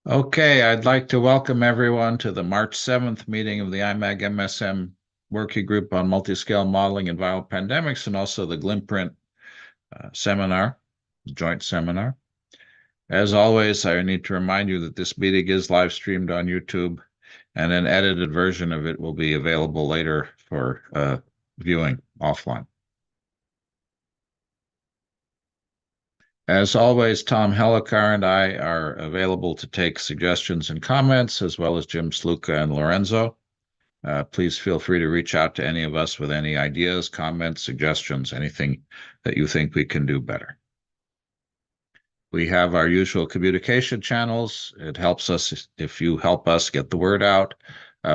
Okay, I'd like to welcome everyone to the March 7th meeting of the IMAG MSM Working Group on Multiscale Modeling and Viral Pandemics, and also the GLIMPRINT seminar, joint seminar. As always, I need to remind you that this meeting is live streamed on YouTube, and an edited version of it will be available later for viewing offline. As always, Tom Hellicar and I are available to take suggestions and comments, as well as Jim Sluka and Lorenzo. Please feel free to reach out to any of us with any ideas, comments, suggestions, anything that you think we can do better. We have our usual communication channels. It helps us if you help us get the word out.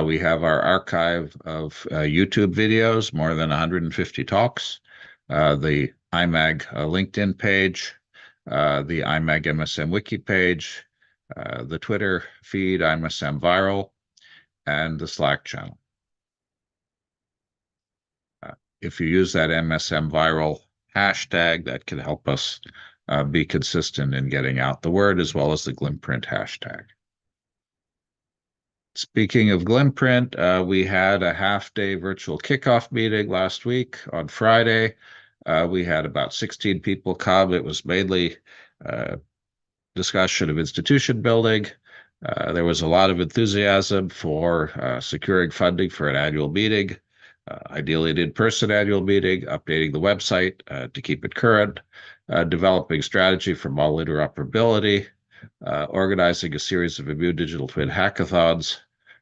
We have our archive of YouTube videos, more than 150 talks, the IMAG LinkedIn page, the IMAG MSM Wiki page, the Twitter feed, IMSM Viral, and the Slack channel. If you use that MSM Viral hashtag, that can help us be consistent in getting out the word, as well as the GLIMPRINT hashtag. Speaking of GLIMPRINT, we had a half-day virtual kickoff meeting last week on Friday. We had about 16 people come. It was mainly discussion of institution building. There was a lot of enthusiasm for securing funding for an annual meeting, ideally an in-person annual meeting, updating the website to keep it current, developing strategy for model interoperability, organizing a series of immune digital twin hackathons,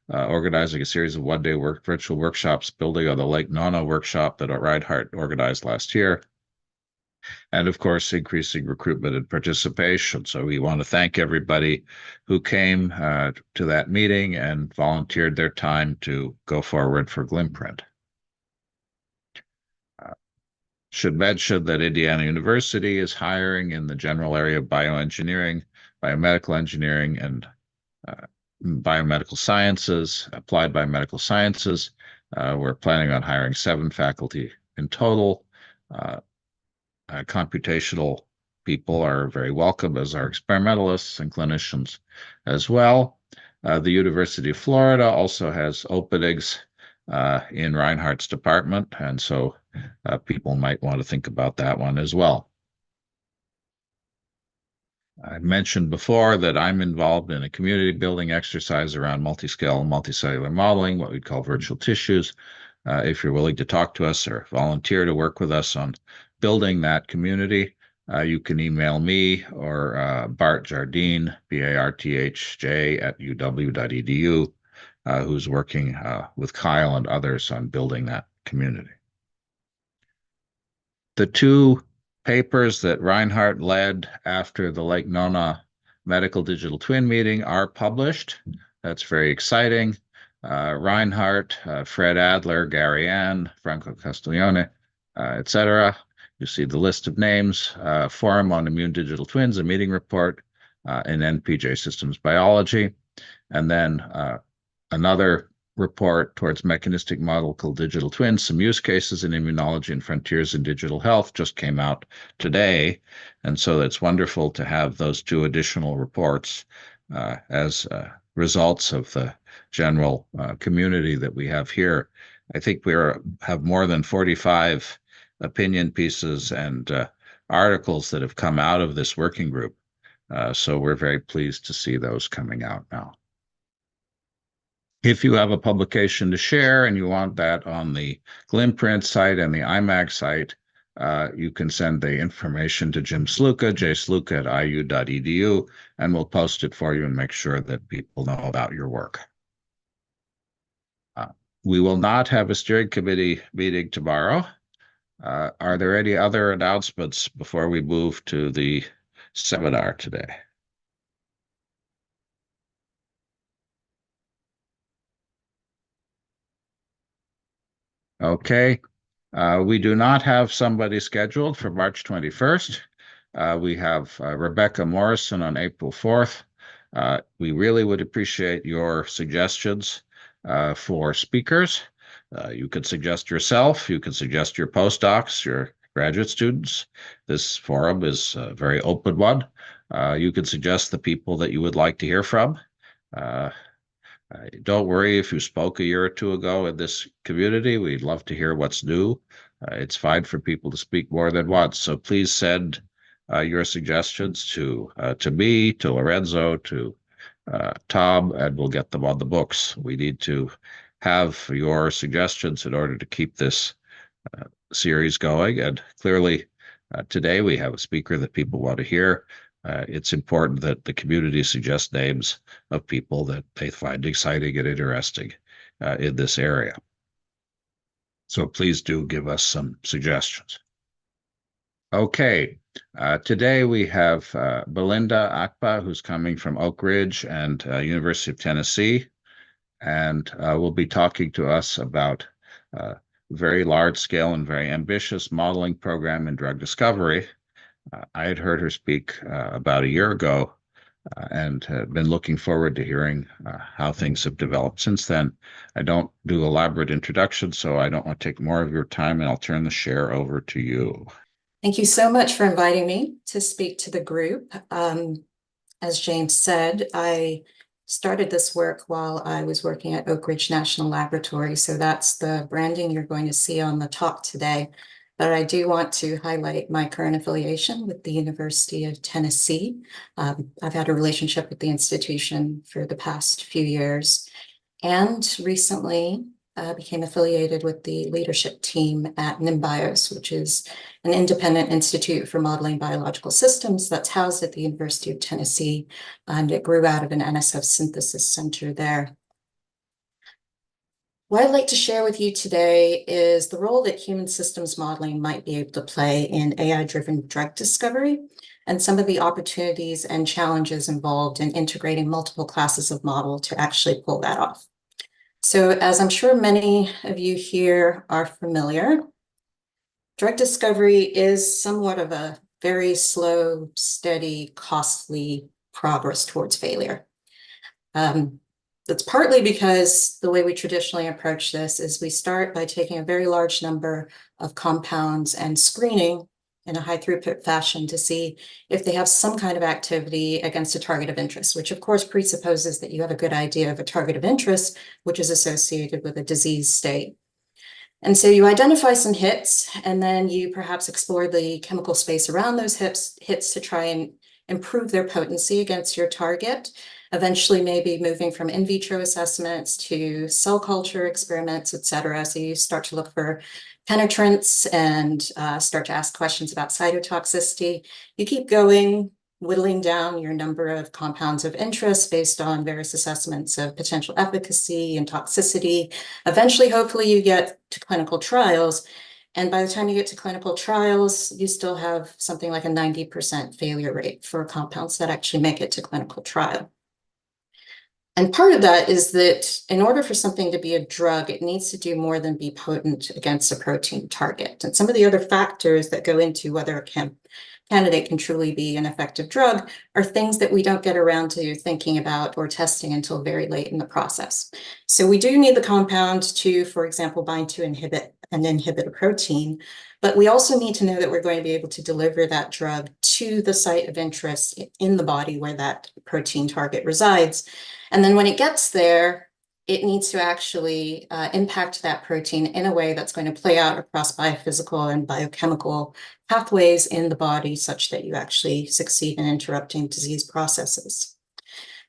organizing a series of one-day virtual workshops building on the Lake Nona workshop that Reinhardt organized last year, and of course, increasing recruitment and participation. So we want to thank everybody who came to that meeting and volunteered their time to go forward for GLIMPRINT. Should mention that Indiana University is hiring in the general area of bioengineering, biomedical engineering, and biomedical sciences, applied biomedical sciences. We're planning on hiring 7 faculty in total. Computational people are very welcome, as are experimentalists and clinicians as well. The University of Florida also has openings in Reinhardt's department, and so people might want to think about that one as well. I mentioned before that I'm involved in a community building exercise around multiscale and multicellular modeling, what we call virtual tissues. If you're willing to talk to us or volunteer to work with us on building that community, you can email me or Bart Jardine, BARTHJ at uw.edu, who's working with Kyle and others on building that community. The 2 papers that Reinhardt led after the Lake Nona Medical Digital Twin meeting are published. That's very exciting. Reinhardt, Fred Adler, Gary Ann, Franco Castiglione, etc. You see the list of names, Forum on Immune Digital Twins, a meeting report in NPJ Systems Biology, and then another report towards mechanistic molecular digital twins, some use cases in immunology and frontiers in digital health just came out today. And so it's wonderful to have those 2 additional reports as results of the general community that we have here. I think we have more than 45 opinion pieces and articles that have come out of this working group. So we're very pleased to see those coming out now. If you have a publication to share and you want that on the GLIMPRINT site and the IMAG site, you can send the information to Jim Sluka, jsluka at iu.edu, and we'll post it for you and make sure that people know about your work. We will not have a steering committee meeting tomorrow. Are there any other announcements before we move to the seminar today? Okay. We do not have somebody scheduled for March 21st. We have Rebecca Morrison on April 4th. We really would appreciate your suggestions for speakers. You could suggest yourself. You could suggest your postdocs, your graduate students. This forum is a very open one. You can suggest the people that you would like to hear from. Don't worry if you spoke a year or two ago in this community. We'd love to hear what's new. It's fine for people to speak more than once. So please send your suggestions to me, to Lorenzo, to Tom, and we'll get them on the books. We need to have your suggestions in order to keep this series going. And clearly, today we have a speaker that people want to hear. It's important that the community suggest names of people that they find exciting and interesting in this area. So please do give us some suggestions. Okay, today we have Belinda Akpa, who's coming from Oak Ridge and University of Tennessee, and will be talking to us about very large scale and very ambitious modeling program in drug discovery. I had heard her speak about a year ago and been looking forward to hearing how things have developed since then. I don't do elaborate introductions, so I don't want to take more of your time, and I'll turn the share over to you. Thank you so much for inviting me to speak to the group. As James said, I started this work while I was working at Oak Ridge National Laboratory, so that's the branding you're going to see on the talk today. But I do want to highlight my current affiliation with the University of Tennessee. I've had a relationship with the institution for the past few years, and recently became affiliated with the leadership team at NIMBIOS, which is an independent institute for modeling biological systems that's housed at the University of Tennessee, and it grew out of an NSF synthesis center there. What I'd like to share with you today is the role that human systems modeling might be able to play in AI-driven drug discovery, and some of the opportunities and challenges involved in integrating multiple classes of model to actually pull that off. So, as I'm sure many of you here are familiar, drug discovery is somewhat of a very slow, steady, costly progress towards failure. That's partly because the way we traditionally approach this is we start by taking a very large number of compounds and screening in a high throughput fashion to see if they have some kind of activity against a target of interest, which of course presupposes that you have a good idea of a target of interest, which is associated with a disease state. And so you identify some hits, and then you perhaps explore the chemical space around those hits to try and improve their potency against your target, eventually maybe moving from in vitro assessments to cell culture experiments, et cetera. So you start to look for penetrance and start to ask questions about cytotoxicity. You keep going, whittling down your number of compounds of interest based on various assessments of potential efficacy and toxicity. Eventually, hopefully, you get to clinical trials. And by the time you get to clinical trials, you still have something like a 90% failure rate for compounds that actually make it to clinical trial. And part of that is that in order for something to be a drug, it needs to do more than be potent against a protein target. And some of the other factors that go into whether a candidate can truly be an effective drug are things that we don't get around to thinking about or testing until very late in the process. So we do need the compound to, for example, bind to inhibit a protein, but we also need to know that we're going to be able to deliver that drug to the site of interest in the body where that protein target resides. And then when it gets there, it needs to actually impact that protein in a way that's going to play out across biophysical and biochemical pathways in the body such that you actually succeed in interrupting disease processes.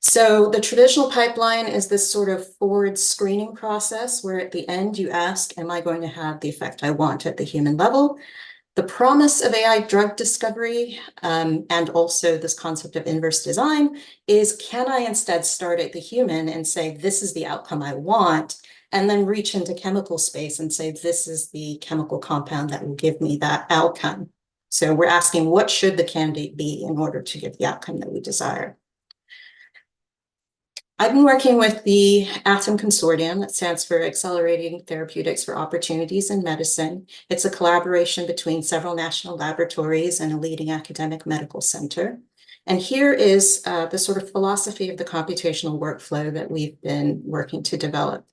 So the traditional pipeline is this sort of forward screening process where at the end you ask, am I going to have the effect I want at the human level? The promise of AI drug discovery and also this concept of inverse design is, can I instead start at the human and say, this is the outcome I want, and then reach into chemical space and say, this is the chemical compound that will give me that outcome. So we're asking, what should the candidate be in order to give the outcome that we desire? I've been working with the ATOM Consortium, that stands for Accelerating Therapeutics for Opportunities in Medicine. It's a collaboration between several national laboratories and a leading academic medical center. And here is the sort of philosophy of the computational workflow that we've been working to develop.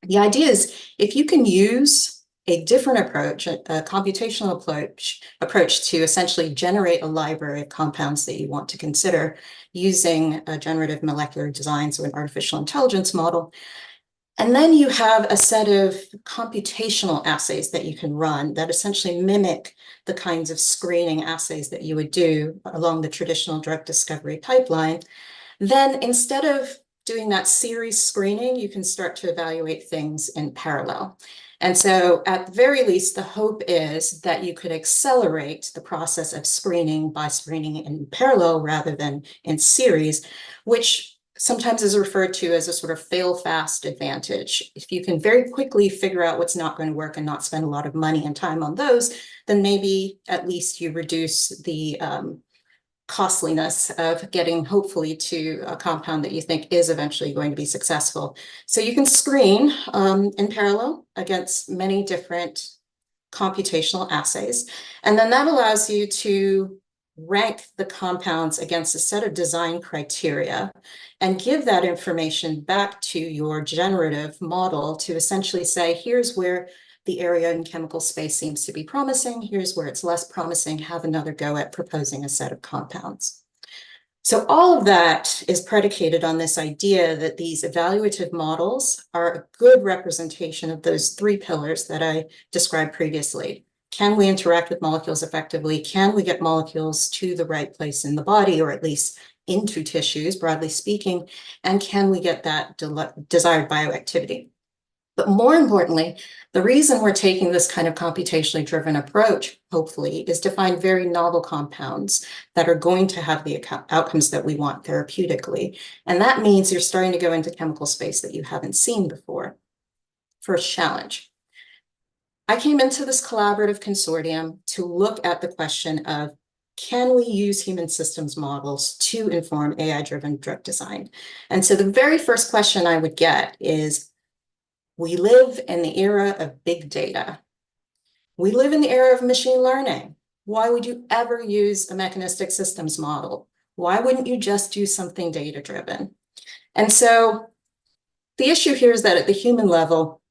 The idea is, if you can use a different approach, a computational approach to essentially generate a library of compounds that you want to consider using a generative molecular design, so an artificial intelligence model. And then you have a set of computational assays that you can run that essentially mimic the kinds of screening assays that you would do along the traditional drug discovery pipeline. Then instead of doing that series screening, you can start to evaluate things in parallel. And so at the very least, the hope is that you could accelerate the process of screening by screening in parallel rather than in series, which sometimes is referred to as a sort of fail fast advantage. If you can very quickly figure out what's not going to work and not spend a lot of money and time on those, then maybe at least you reduce the costliness of getting hopefully to a compound that you think is eventually going to be successful. So you can screen in parallel against many different computational assays. And then that allows you to rank the compounds against a set of design criteria and give that information back to your generative model to essentially say, here's where the area in chemical space seems to be promising. Here's where it's less promising. Have another go at proposing a set of compounds. So all of that is predicated on this idea that these evaluative models are a good representation of those three pillars that I described previously. Can we interact with molecules effectively? Can we get molecules to the right place in the body, or at least into tissues, broadly speaking? And can we get that desired bioactivity? But more importantly, the reason we're taking this kind of computationally driven approach, hopefully, is to find very novel compounds that are going to have the outcomes that we want therapeutically. And that means you're starting to go into chemical space that you haven't seen before. First challenge. I came into this collaborative consortium to look at the question of, can we use human systems models to inform AI-driven drug design? And so the very first question I would get is, we live in the era of big data. We live in the era of machine learning. Why would you ever use a mechanistic systems model? Why wouldn't you just do something data-driven? And so the issue here is that at the human level,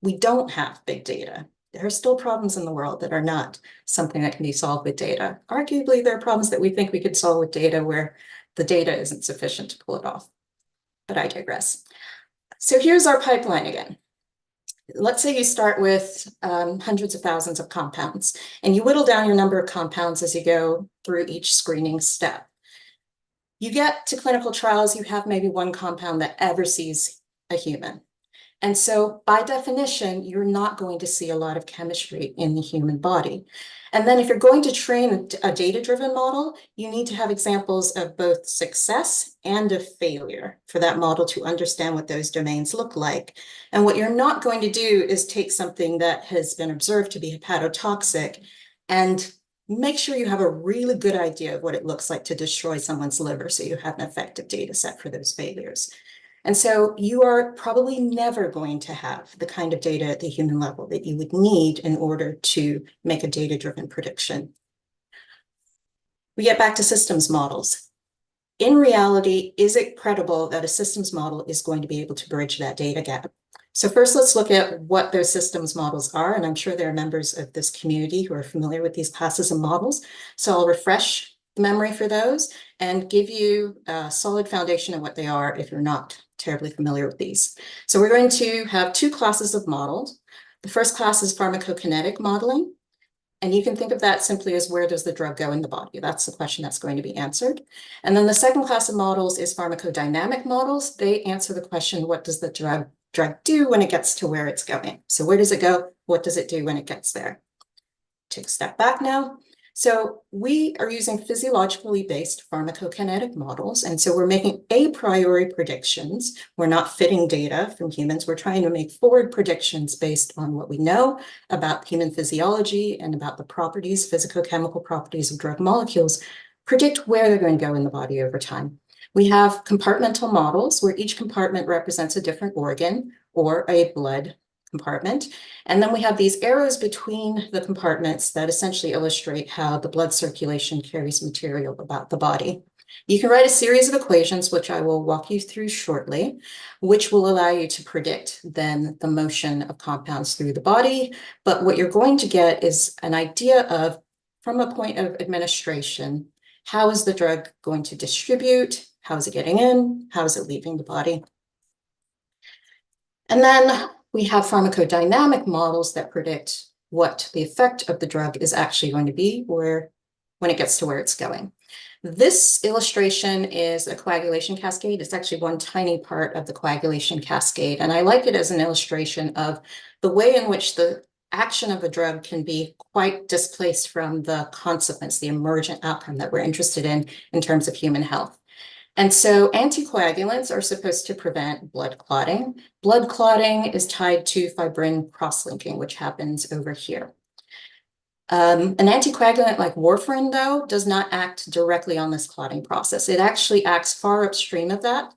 we don't have big data. There are still problems in the world that are not something that can be solved with data. Arguably, there are problems that we think we could solve with data where the data isn't sufficient to pull it off. But I digress. So here's our pipeline again. Let's say you start with hundreds of thousands of compounds, and you whittle down your number of compounds as you go through each screening step. You get to clinical trials, you have maybe one compound that ever sees a human. And so by definition, you're not going to see a lot of chemistry in the human body. And then if you're going to train a data-driven model, you need to have examples of both success and of failure for that model to understand what those domains look like. And what you're not going to do is take something that has been observed to be hepatotoxic and make sure you have a really good idea of what it looks like to destroy someone's liver so you have an effective data set for those failures. And so you are probably never going to have the kind of data at the human level that you would need in order to make a data-driven prediction. We get back to systems models. In reality, is it credible that a systems model is going to be able to bridge that data gap? So first, let's look at what those systems models are. And I'm sure there are members of this community who are familiar with these classes of models. So I'll refresh the memory for those and give you a solid foundation of what they are if you're not terribly familiar with these. So we're going to have two classes of models. The first class is pharmacokinetic modeling. And you can think of that simply as, where does the drug go in the body? That's the question that's going to be answered. And then the second class of models is pharmacodynamic models. They answer the question, what does the drug do when it gets to where it's going? So where does it go? What does it do when it gets there? Take a step back now. So we are using physiologically based pharmacokinetic models. And so we're making a priori predictions. We're not fitting data from humans. We're trying to make forward predictions based on what we know about human physiology and about the properties, physicochemical properties of drug molecules, predict where they're going to go in the body over time. We have compartmental models where each compartment represents a different organ or a blood compartment. And then we have these arrows between the compartments that essentially illustrate how the blood circulation carries material about the body. You can write a series of equations, which I will walk you through shortly, which will allow you to predict then the motion of compounds through the body. But what you're going to get is an idea of, from a point of administration, how is the drug going to distribute? How is it getting in? How is it leaving the body? And then we have pharmacodynamic models that predict what the effect of the drug is actually going to be when it gets to where it's going. This illustration is a coagulation cascade. It's actually one tiny part of the coagulation cascade. And I like it as an illustration of the way in which the action of a drug can be quite displaced from the consequence, the emergent outcome that we're interested in terms of human health. And so anticoagulants are supposed to prevent blood clotting. Blood clotting is tied to fibrin cross-linking, which happens over here. An anticoagulant like warfarin, though, does not act directly on this clotting process. It actually acts far upstream of that.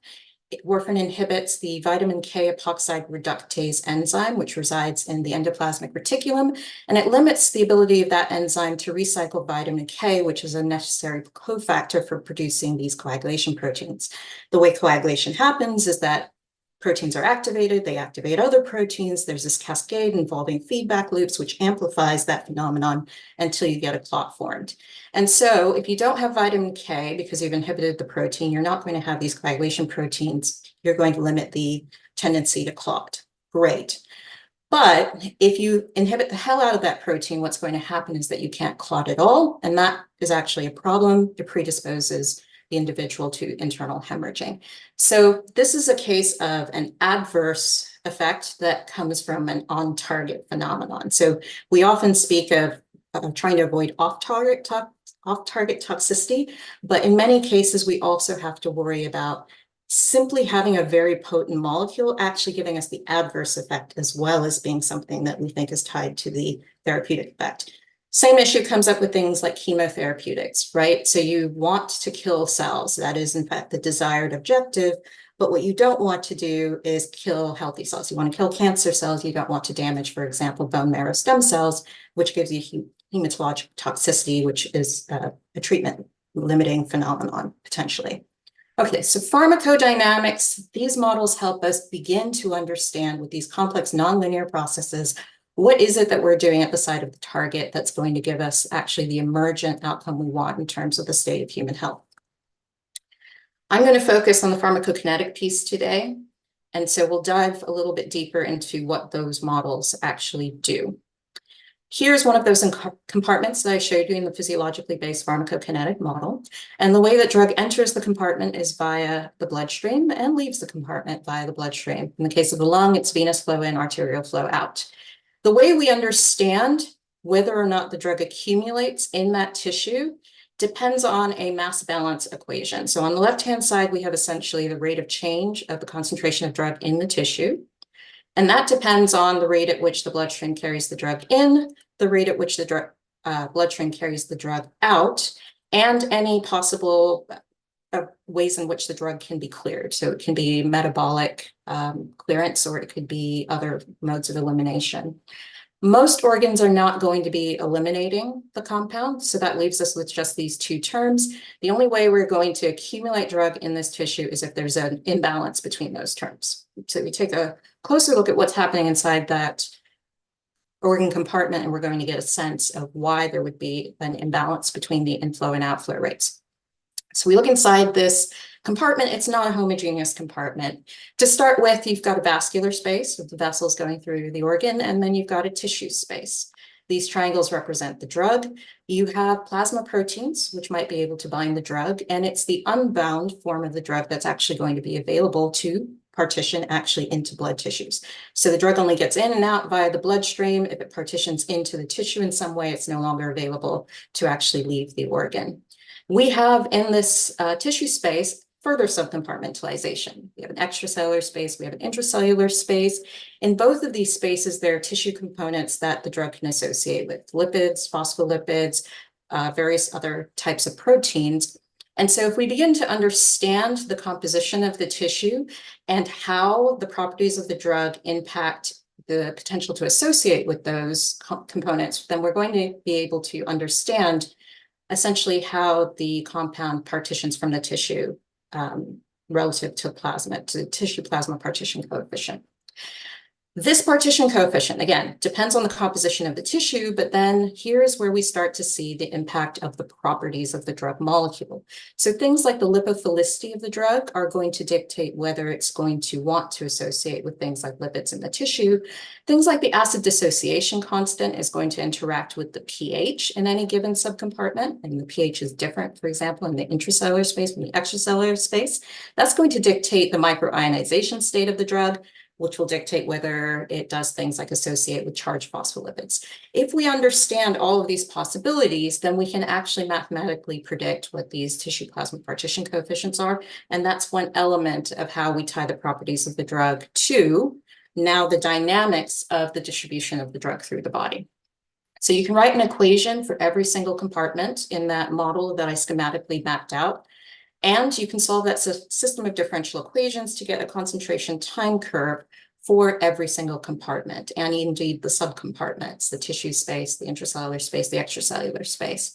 Warfarin inhibits the vitamin K epoxide reductase enzyme, which resides in the endoplasmic reticulum, and it limits the ability of that enzyme to recycle vitamin K, which is a necessary cofactor for producing these coagulation proteins. The way coagulation happens is that proteins are activated, they activate other proteins, there's this cascade involving feedback loops, which amplifies that phenomenon until you get a clot formed. And so if you don't have vitamin K because you've inhibited the protein, you're not going to have these coagulation proteins. You're going to limit the tendency to clot. Great. But if you inhibit the hell out of that protein, what's going to happen is that you can't clot at all. And that is actually a problem. It predisposes the individual to internal hemorrhaging. So this is a case of an adverse effect that comes from an on-target phenomenon. So we often speak of trying to avoid off-target toxicity, but in many cases, we also have to worry about simply having a very potent molecule actually giving us the adverse effect as well as being something that we think is tied to the therapeutic effect. Same issue comes up with things like chemotherapeutics, right? So you want to kill cells. That is, in fact, the desired objective. But what you don't want to do is kill healthy cells. You want to kill cancer cells. You don't want to damage, for example, bone marrow stem cells, which gives you hematologic toxicity, which is a treatment limiting phenomenon potentially. Okay, so pharmacodynamics, these models help us begin to understand with these complex nonlinear processes, what is it that we're doing at the site of the target that's going to give us actually the emergent outcome we want in terms of the state of human health. I'm going to focus on the pharmacokinetic piece today. And so we'll dive a little bit deeper into what those models actually do. Here's one of those compartments that I showed you in the physiologically based pharmacokinetic model. And the way that drug enters the compartment is via the bloodstream and leaves the compartment via the bloodstream. In the case of the lung, it's venous flow in, arterial flow out. The way we understand whether or not the drug accumulates in that tissue depends on a mass balance equation. So on the left-hand side, we have essentially the rate of change of the concentration of drug in the tissue. And that depends on the rate at which the bloodstream carries the drug in, the rate at which the bloodstream carries the drug out, and any possible ways in which the drug can be cleared. So it can be metabolic clearance, or it could be other modes of elimination. Most organs are not going to be eliminating the compound, so that leaves us with just these two terms. The only way we're going to accumulate drug in this tissue is if there's an imbalance between those terms. So we take a closer look at what's happening inside that organ compartment, and we're going to get a sense of why there would be an imbalance between the inflow and outflow rates. So we look inside this compartment. It's not a homogeneous compartment. To start with, you've got a vascular space with the vessels going through the organ, and then you've got a tissue space. These triangles represent the drug. You have plasma proteins, which might be able to bind the drug, and it's the unbound form of the drug that's actually going to be available to partition actually into blood tissues. So the drug only gets in and out via the bloodstream. If it partitions into the tissue in some way, it's no longer available to actually leave the organ. We have in this tissue space further subcompartmentalization. We have an extracellular space, we have an intracellular space. In both of these spaces, there are tissue components that the drug can associate with lipids, phospholipids, various other types of proteins. And so if we begin to understand the composition of the tissue and how the properties of the drug impact the potential to associate with those components, then we're going to be able to understand essentially how the compound partitions from the tissue relative to plasma, to the tissue plasma partition coefficient. This partition coefficient, again, depends on the composition of the tissue, but then here's where we start to see the impact of the properties of the drug molecule. So things like the lipophilicity of the drug are going to dictate whether it's going to want to associate with things like lipids in the tissue. Things like the acid dissociation constant is going to interact with the pH in any given subcompartment, and the pH is different, for example, in the intracellular space from the extracellular space. That's going to dictate the microionization state of the drug, which will dictate whether it does things like associate with charged phospholipids. If we understand all of these possibilities, then we can actually mathematically predict what these tissue plasma partition coefficients are. And that's one element of how we tie the properties of the drug to now the dynamics of the distribution of the drug through the body. So you can write an equation for every single compartment in that model that I schematically mapped out. And you can solve that system of differential equations to get a concentration time curve for every single compartment, and indeed the subcompartments, the tissue space, the intracellular space, the extracellular space.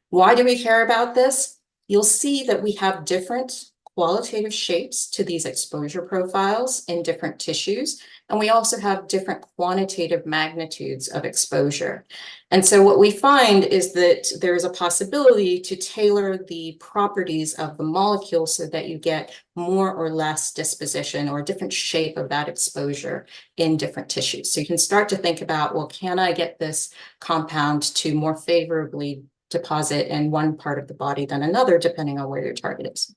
Why do we care about this? You'll see that we have different qualitative shapes to these exposure profiles in different tissues, and we also have different quantitative magnitudes of exposure. And so what we find is that there is a possibility to tailor the properties of the molecule so that you get more or less disposition or a different shape of that exposure in different tissues. So you can start to think about, well, can I get this compound to more favorably deposit in one part of the body than another, depending on where your target is.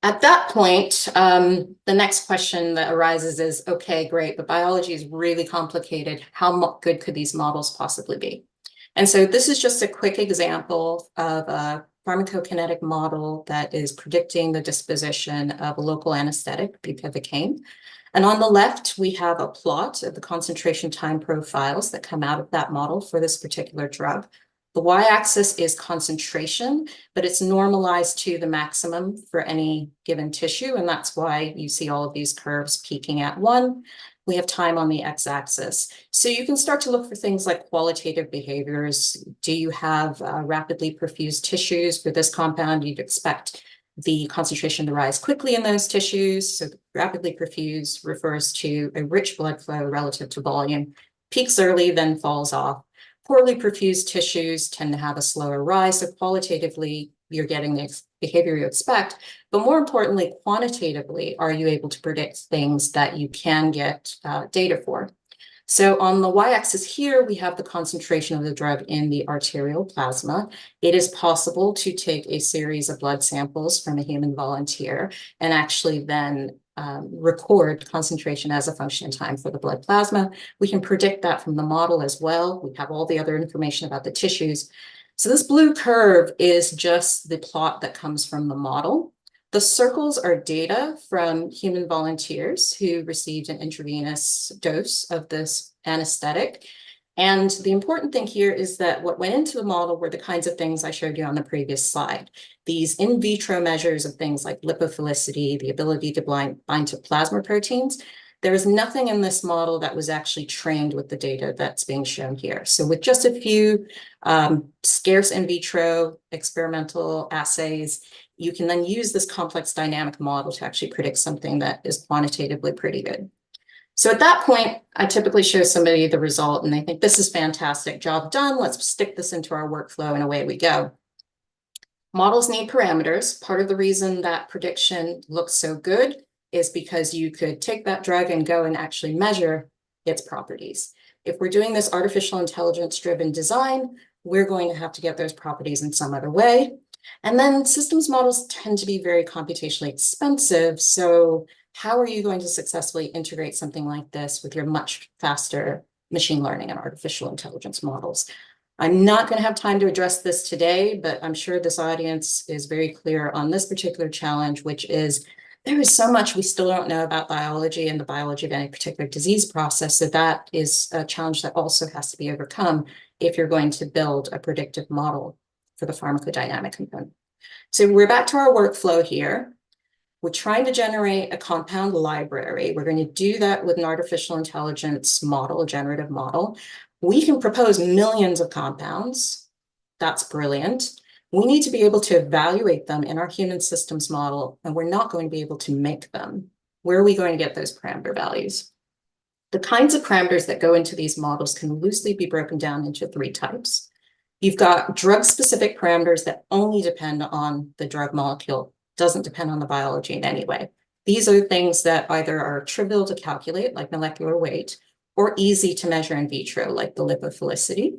At that point, the next question that arises is, okay, great, but biology is really complicated. How good could these models possibly be? And so this is just a quick example of a pharmacokinetic model that is predicting the disposition of a local anesthetic, bupivacaine. And on the left, we have a plot of the concentration time profiles that come out of that model for this particular drug. The y-axis is concentration, but it's normalized to the maximum for any given tissue, and that's why you see all of these curves peaking at 1. We have time on the x-axis. So you can start to look for things like qualitative behaviors. Do you have rapidly perfused tissues? For this compound, you'd expect the concentration to rise quickly in those tissues. So rapidly perfused refers to a rich blood flow relative to volume, peaks early, then falls off. Poorly perfused tissues tend to have a slower rise, so qualitatively, you're getting the behavior you expect, but more importantly, quantitatively, are you able to predict things that you can get data for? So on the y-axis here, we have the concentration of the drug in the arterial plasma. It is possible to take a series of blood samples from a human volunteer and actually then record concentration as a function in time for the blood plasma. We can predict that from the model as well. We have all the other information about the tissues. So this blue curve is just the plot that comes from the model. The circles are data from human volunteers who received an intravenous dose of this anesthetic. And the important thing here is that what went into the model were the kinds of things I showed you on the previous slide. These in vitro measures of things like lipophilicity, the ability to bind to plasma proteins. There is nothing in this model that was actually trained with the data that's being shown here. So with just a few scarce in vitro experimental assays, you can then use this complex dynamic model to actually predict something that is quantitatively pretty good. So at that point, I typically show somebody the result and they think, this is fantastic, job done. Let's stick this into our workflow and away we go. Models need parameters. Part of the reason that prediction looks so good is because you could take that drug and go and actually measure its properties. If we're doing this artificial intelligence-driven design, we're going to have to get those properties in some other way. And then systems models tend to be very computationally expensive. So how are you going to successfully integrate something like this with your much faster machine learning and artificial intelligence models? I'm not going to have time to address this today, but I'm sure this audience is very clear on this particular challenge, which is there is so much we still don't know about biology and the biology of any particular disease process. So that is a challenge that also has to be overcome if you're going to build a predictive model for the pharmacodynamic component. So we're back to our workflow here. We're trying to generate a compound library. We're going to do that with an artificial intelligence model, a generative model. We can propose millions of compounds That's brilliant. We need to be able to evaluate them in our human systems model, and we're not going to be able to make them. Where are we going to get those parameter values? The kinds of parameters that go into these models can loosely be broken down into 3 types. You've got drug-specific parameters that only depend on the drug molecule, doesn't depend on the biology in any way. These are things that either are trivial to calculate, like molecular weight, or easy to measure in vitro, like the lipophilicity.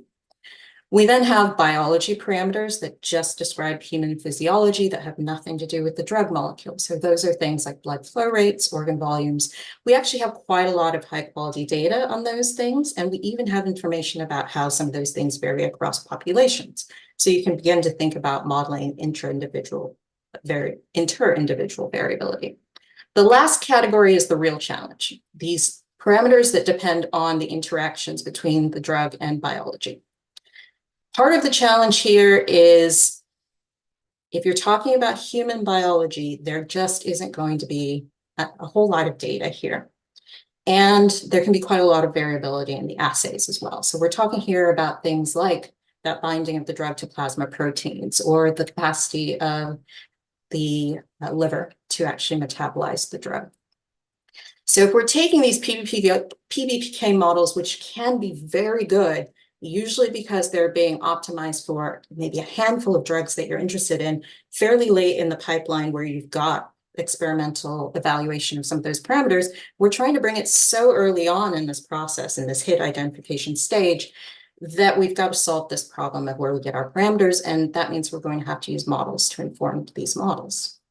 We then have biology parameters that just describe human physiology that have nothing to do with the drug molecule. So those are things like blood flow rates, organ volumes. We actually have quite a lot of high quality data on those things. And we even have information about how some of those things vary across populations. So you can begin to think about modeling inter-individual variability. The last category is the real challenge. These parameters that depend on the interactions between the drug and biology. Part of the challenge here is if you're talking about human biology, there just isn't going to be a whole lot of data here. And there can be quite a lot of variability in the assays as well. So we're talking here about things like that binding of the drug to plasma proteins or the capacity of the liver to actually metabolize the drug. So if we're taking these PBPK models, which can be very good, usually because they're being optimized for maybe a handful of drugs that you're interested in, fairly late in the pipeline where you've got experimental evaluation of some of those parameters, we're trying to bring it so early on in this process, in this hit identification stage, that we've got to solve this problem of where we get our parameters, and that means we're going to have to use models to inform these models.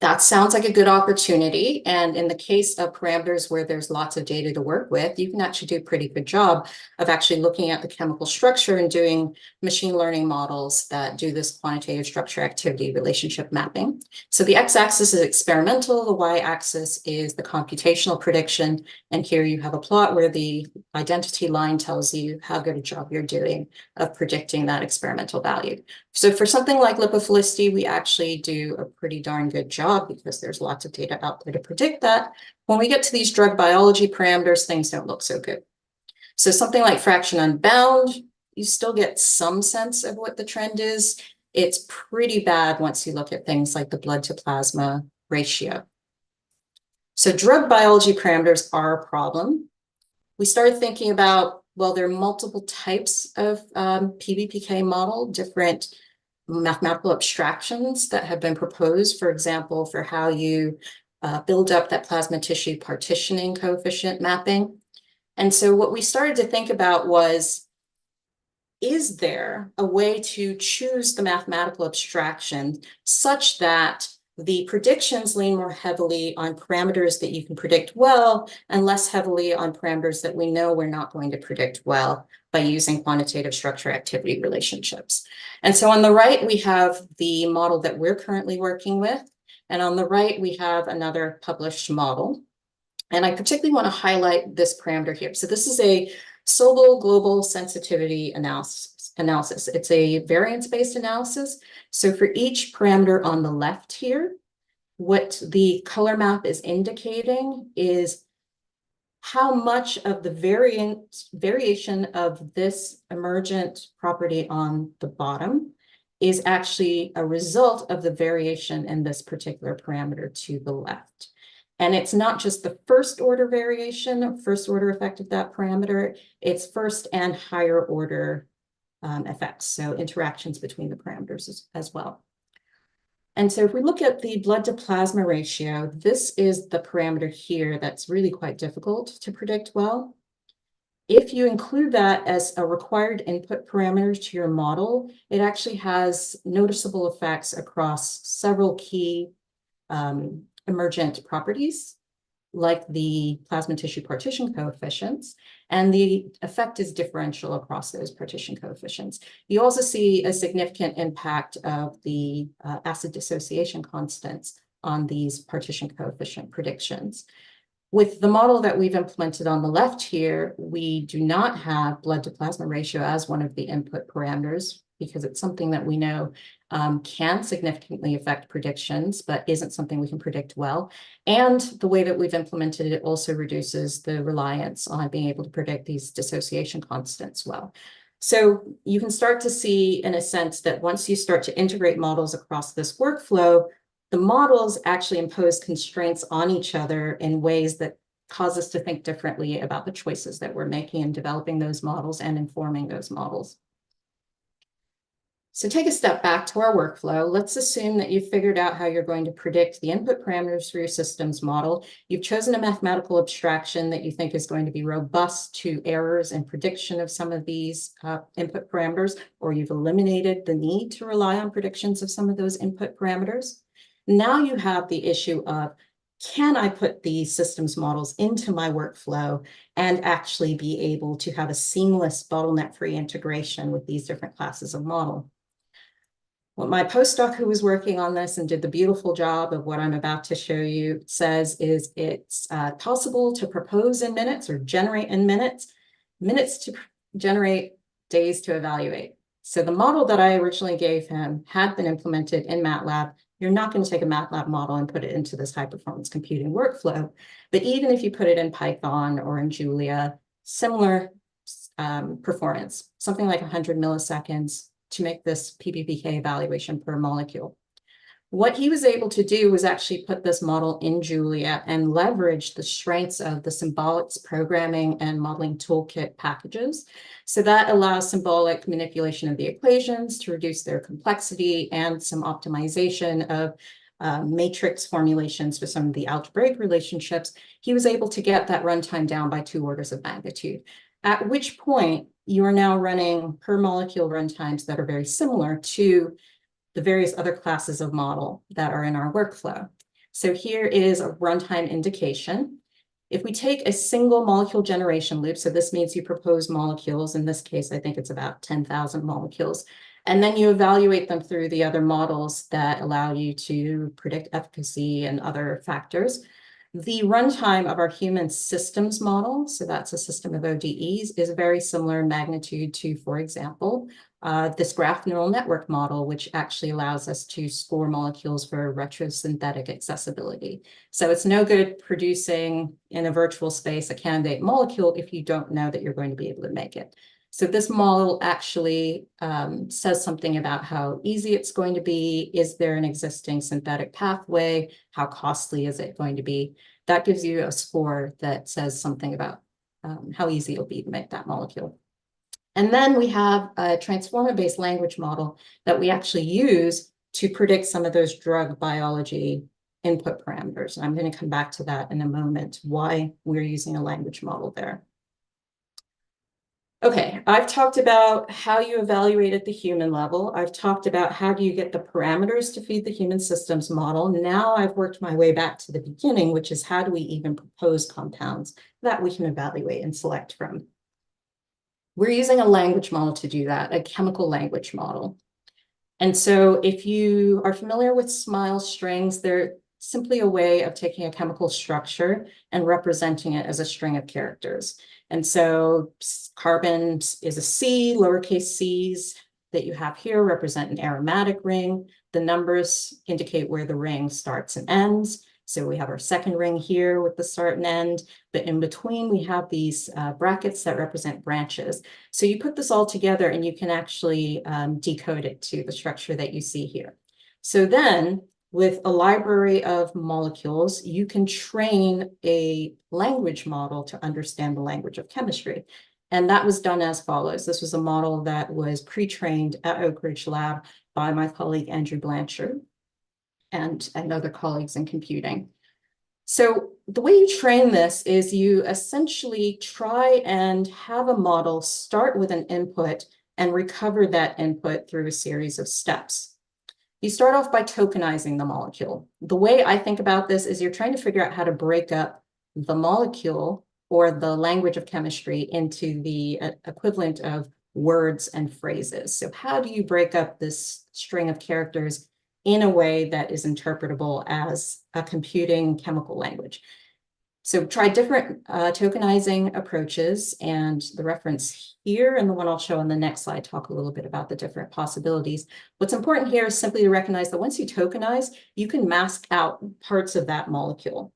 That sounds like a good opportunity. And in the case of parameters where there's lots of data to work with, you can actually do a pretty good job of actually looking at the chemical structure and doing machine learning models that do this quantitative structure activity relationship mapping. So the x-axis is experimental, the y-axis is the computational prediction. And here you have a plot where the identity line tells you how good a job you're doing of predicting that experimental value. So for something like lipophilicity, we actually do a pretty darn good job because there's lots of data out there to predict that. When we get to these drug biology parameters, things don't look so good. So something like fraction unbound, you still get some sense of what the trend is. It's pretty bad once you look at things like the blood to plasma ratio. So drug biology parameters are a problem. We started thinking about, well, there are multiple types of PBPK model, different mathematical abstractions that have been proposed, for example, for how you build up that plasma tissue partitioning coefficient mapping. And so what we started to think about was, is there a way to choose the mathematical abstraction such that the predictions lean more heavily on parameters that you can predict well and less heavily on parameters that we know we're not going to predict well by using quantitative structure activity relationships. And so on the right, we have the model that we're currently working with. And on the right, we have another published model. And I particularly want to highlight this parameter here. So this is a Sobel global sensitivity analysis. It's a variance-based analysis. So for each parameter on the left here, what the color map is indicating is how much of the variation of this emergent property on the bottom is actually a result of the variation in this particular parameter to the left. And it's not just the first order variation, first order effect of that parameter, it's first and higher order effects, so interactions between the parameters as well. And so if we look at the blood to plasma ratio, this is the parameter here that's really quite difficult to predict well. If you include that as a required input parameter to your model, it actually has noticeable effects across several key emergent properties, like the plasma tissue partition coefficients, and the effect is differential across those partition coefficients. You also see a significant impact of the acid dissociation constants on these partition coefficient predictions. With the model that we've implemented on the left here, we do not have blood to plasma ratio as one of the input parameters because it's something that we know can significantly affect predictions, but isn't something we can predict well. And the way that we've implemented it also reduces the reliance on being able to predict these dissociation constants well. So you can start to see, in a sense, that once you start to integrate models across this workflow, the models actually impose constraints on each other in ways that cause us to think differently about the choices that we're making in developing those models and informing those models. So take a step back to our workflow. Let's assume that you've figured out how you're going to predict the input parameters for your systems model. You've chosen a mathematical abstraction that you think is going to be robust to errors and prediction of some of these input parameters, or you've eliminated the need to rely on predictions of some of those input parameters. Now you have the issue of, can I put these systems models into my workflow and actually be able to have a seamless bottleneck-free integration with these different classes of model? What my postdoc who was working on this and did the beautiful job of what I'm about to show you says is it's possible to propose in minutes or generate in minutes, minutes to generate, days to evaluate. So the model that I originally gave him had been implemented in MATLAB. You're not going to take a MATLAB model and put it into this high performance computing workflow. But even if you put it in Python or in Julia, similar performance, something like 100 milliseconds to make this PBPK evaluation per molecule. What he was able to do was actually put this model in Julia and leverage the strengths of the symbolics programming and modeling toolkit packages. So that allows symbolic manipulation of the equations to reduce their complexity and some optimization of matrix formulations for some of the algebraic relationships. He was able to get that runtime down by 2 orders of magnitude, at which point you are now running per molecule runtimes that are very similar to the various other classes of model that are in our workflow. So here is a runtime indication. If we take a single molecule generation loop, so this means you propose molecules, in this case, I think it's about 10,000 molecules, and then you evaluate them through the other models that allow you to predict efficacy and other factors. The runtime of our human systems model, so that's a system of ODEs, is very similar in magnitude to, for example, this graph neural network model, which actually allows us to score molecules for retrosynthetic accessibility. So it's no good producing in a virtual space a candidate molecule if you don't know that you're going to be able to make it. So this model actually says something about how easy it's going to be. Is there an existing synthetic pathway? How costly is it going to be? That gives you a score that says something about how easy it'll be to make that molecule. And then we have a transformer-based language model that we actually use to predict some of those drug biology input parameters. And I'm going to come back to that in a moment, why we're using a language model there. Okay, I've talked about how you evaluate at the human level. I've talked about how do you get the parameters to feed the human systems model. Now I've worked my way back to the beginning, which is how do we even propose compounds that we can evaluate and select from. We're using a language model to do that, a chemical language model. And so if you are familiar with SMILE strings, they're simply a way of taking a chemical structure and representing it as a string of characters. And so carbon is a C, lowercase c's that you have here represent an aromatic ring. The numbers indicate where the ring starts and ends. So we have our second ring here with the start and end, but in between we have these brackets that represent branches. So you put this all together and you can actually decode it to the structure that you see here. So then with a library of molecules, you can train a language model to understand the language of chemistry. And that was done as follows. This was a model that was pre-trained at Oak Ridge Lab by my colleague Andrew Blanchard and other colleagues in computing. So the way you train this is you essentially try and have a model start with an input and recover that input through a series of steps. You start off by tokenizing the molecule. The way I think about this is you're trying to figure out how to break up the molecule or the language of chemistry into the equivalent of words and phrases. So how do you break up this string of characters in a way that is interpretable as a computing chemical language? So try different tokenizing approaches, and the reference here and the one I'll show on the next slide talk a little bit about the different possibilities. What's important here is simply to recognize that once you tokenize, you can mask out parts of that molecule.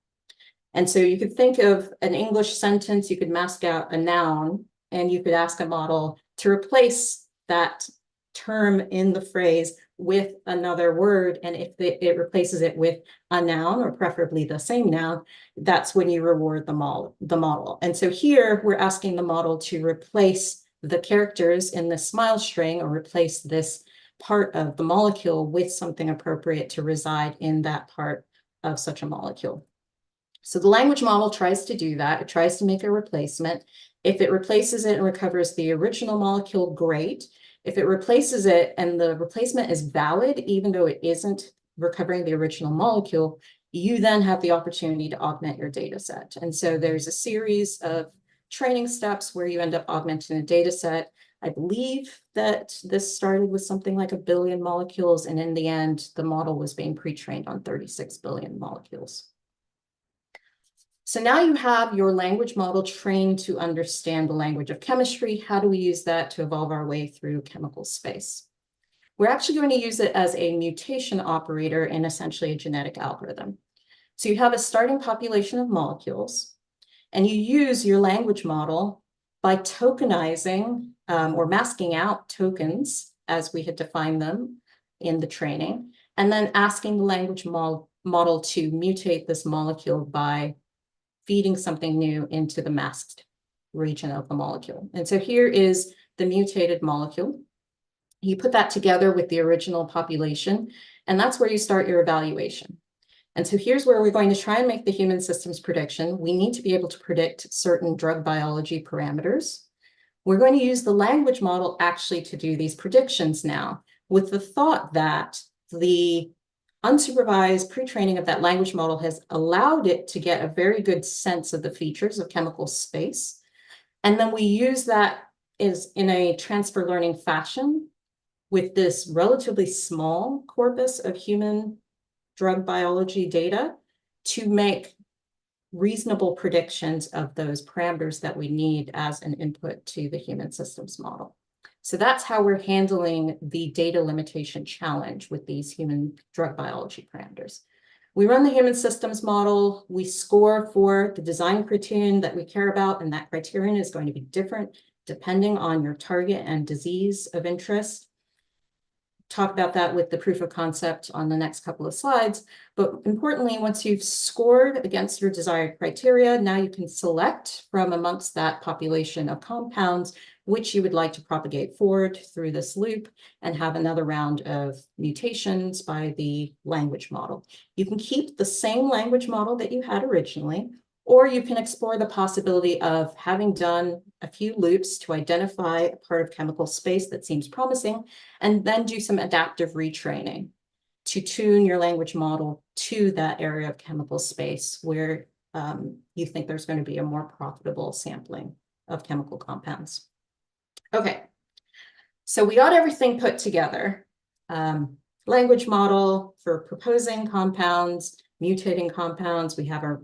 And so you could think of an English sentence, you could mask out a noun, and you could ask a model, to replace that term in the phrase with another word. And if it replaces it with a noun, or preferably the same noun, that's when you reward the model. And so here we're asking the model to replace the characters in the smile string, or replace this part of the molecule with something appropriate to reside in that part of such a molecule. So the language model tries to do that. It tries to make a replacement. If it replaces it and recovers the original molecule, great. If it replaces it and the replacement is valid, even though it isn't recovering the original molecule, you then have the opportunity to augment your data set. And so there's a series of training steps where you end up augmenting a data set. I believe that this started with something like 1 billion molecules, and in the end, the model was being pre-trained on 36 billion molecules. So now you have your language model trained to understand the language of chemistry. How do we use that to evolve our way through chemical space? We're actually going to use it as a mutation operator in essentially a genetic algorithm. So you have a starting population of molecules, and you use your language model by tokenizing or masking out tokens as we had defined them in the training, and then asking the language model to mutate this molecule by feeding something new into the masked region of the molecule. And so here is the mutated molecule. You put that together with the original population, and that's where you start your evaluation. And so here's where we're going to try and make the human systems prediction. We need to be able to predict certain drug biology parameters. We're going to use the language model actually to do these predictions now, with the thought that the unsupervised pre-training of that language model has allowed it to get a very good sense of the features of chemical space. And then we use that is in a transfer learning fashion with this relatively small corpus of human drug biology data to make reasonable predictions of those parameters that we need as an input to the human systems model. So that's how we're handling the data limitation challenge with these human drug biology parameters. We run the human systems model, we score for the design criterion that we care about, and that criterion is going to be different depending on your target and disease of interest. Talk about that with the proof of concept on the next couple of slides. But importantly, once you've scored against your desired criteria, now you can select from amongst that population of compounds which you would like to propagate forward through this loop and have another round of mutations by the language model. You can keep the same language model that you had originally, or you can explore the possibility of having done a few loops to identify a part of chemical space that seems promising, and then do some adaptive retraining to tune your language model to that area of chemical space where you think there's going to be a more profitable sampling of chemical compounds. Okay, so we got everything put together. Language model for proposing compounds, mutating compounds. We have our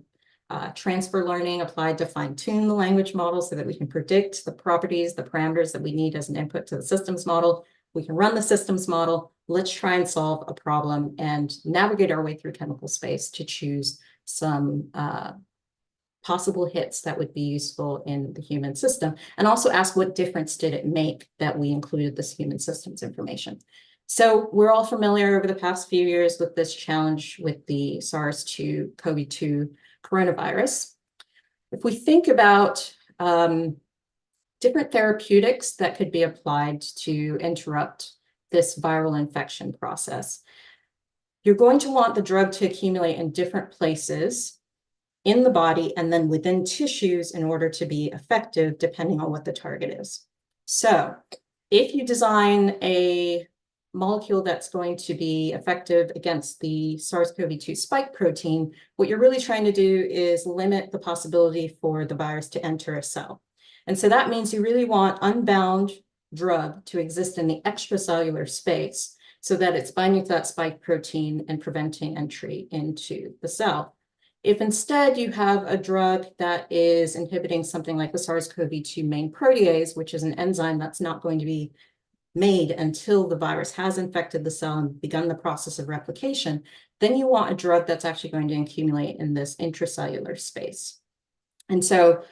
transfer learning applied to fine-tune the language model so that we can predict the properties, the parameters that we need as an input to the systems model. We can run the systems model. Let's try and solve a problem and navigate our way through chemical space to choose some possible hits that would be useful in the human system, and also ask what difference did it make that we included this human systems information. So we're all familiar over the past few years with this challenge with the SARS-CoV-2 coronavirus. If we think about different therapeutics that could be applied to interrupt this viral infection process, you're going to want the drug to accumulate in different places in the body and then within tissues in order to be effective, depending on what the target is. So if you design a molecule that's going to be effective against the SARS-CoV-2 spike protein, what you're really trying to do is limit the possibility for the virus to enter a cell. And so that means you really want unbound drug to exist in the extracellular space so that it's binding to that spike protein and preventing entry into the cell. If instead you have a drug that is inhibiting something like the SARS-CoV-2 main protease, which is an enzyme that's not going to be made until the virus has infected the cell and begun the process of replication, then you want a drug that's actually going to accumulate in this intracellular space. And so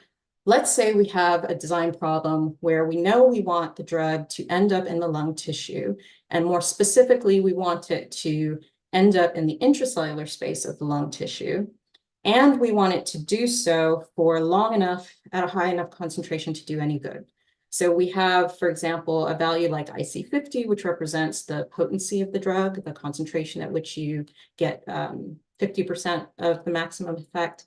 Let's say we have a design problem where we know we want the drug to end up in the lung tissue, and more specifically, we want it to end up in the intracellular space of the lung tissue, and we want it to do so for long enough at a high enough concentration to do any good. So we have, for example, a value like IC50, which represents the potency of the drug, the concentration at which you get 50% of the maximum effect.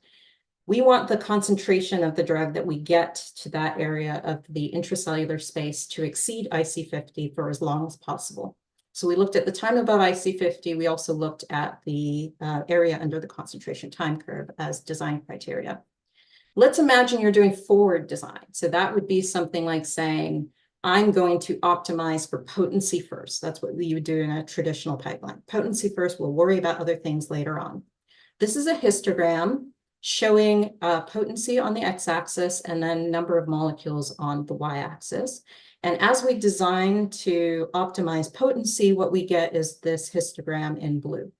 We want the concentration of the drug that we get to that area of the intracellular space to exceed IC50 for as long as possible. So we looked at the time above IC50. We also looked at the area under the concentration time curve as design criteria. Let's imagine you're doing forward design. So that would be something like saying, I'm going to optimize for potency first. That's what you would do in a traditional pipeline. Potency first, we'll worry about other things later on. This is a histogram showing potency on the x-axis and then number of molecules on the y-axis. And as we design to optimize potency, what we get is this histogram in blue.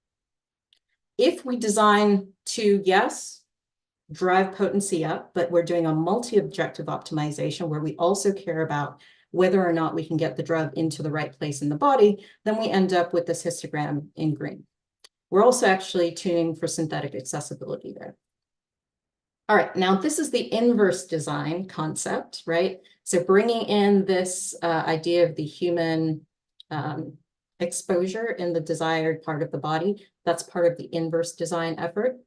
If we design to, yes, drive potency up, but we're doing a multi-objective optimization where we also care about whether or not we can get the drug into the right place in the body, then we end up with this histogram in green. We're also actually tuning for synthetic accessibility there. All right, now this is the inverse design concept, right? So bringing in this idea of the human exposure in the desired part of the body, that's part of the inverse design effort.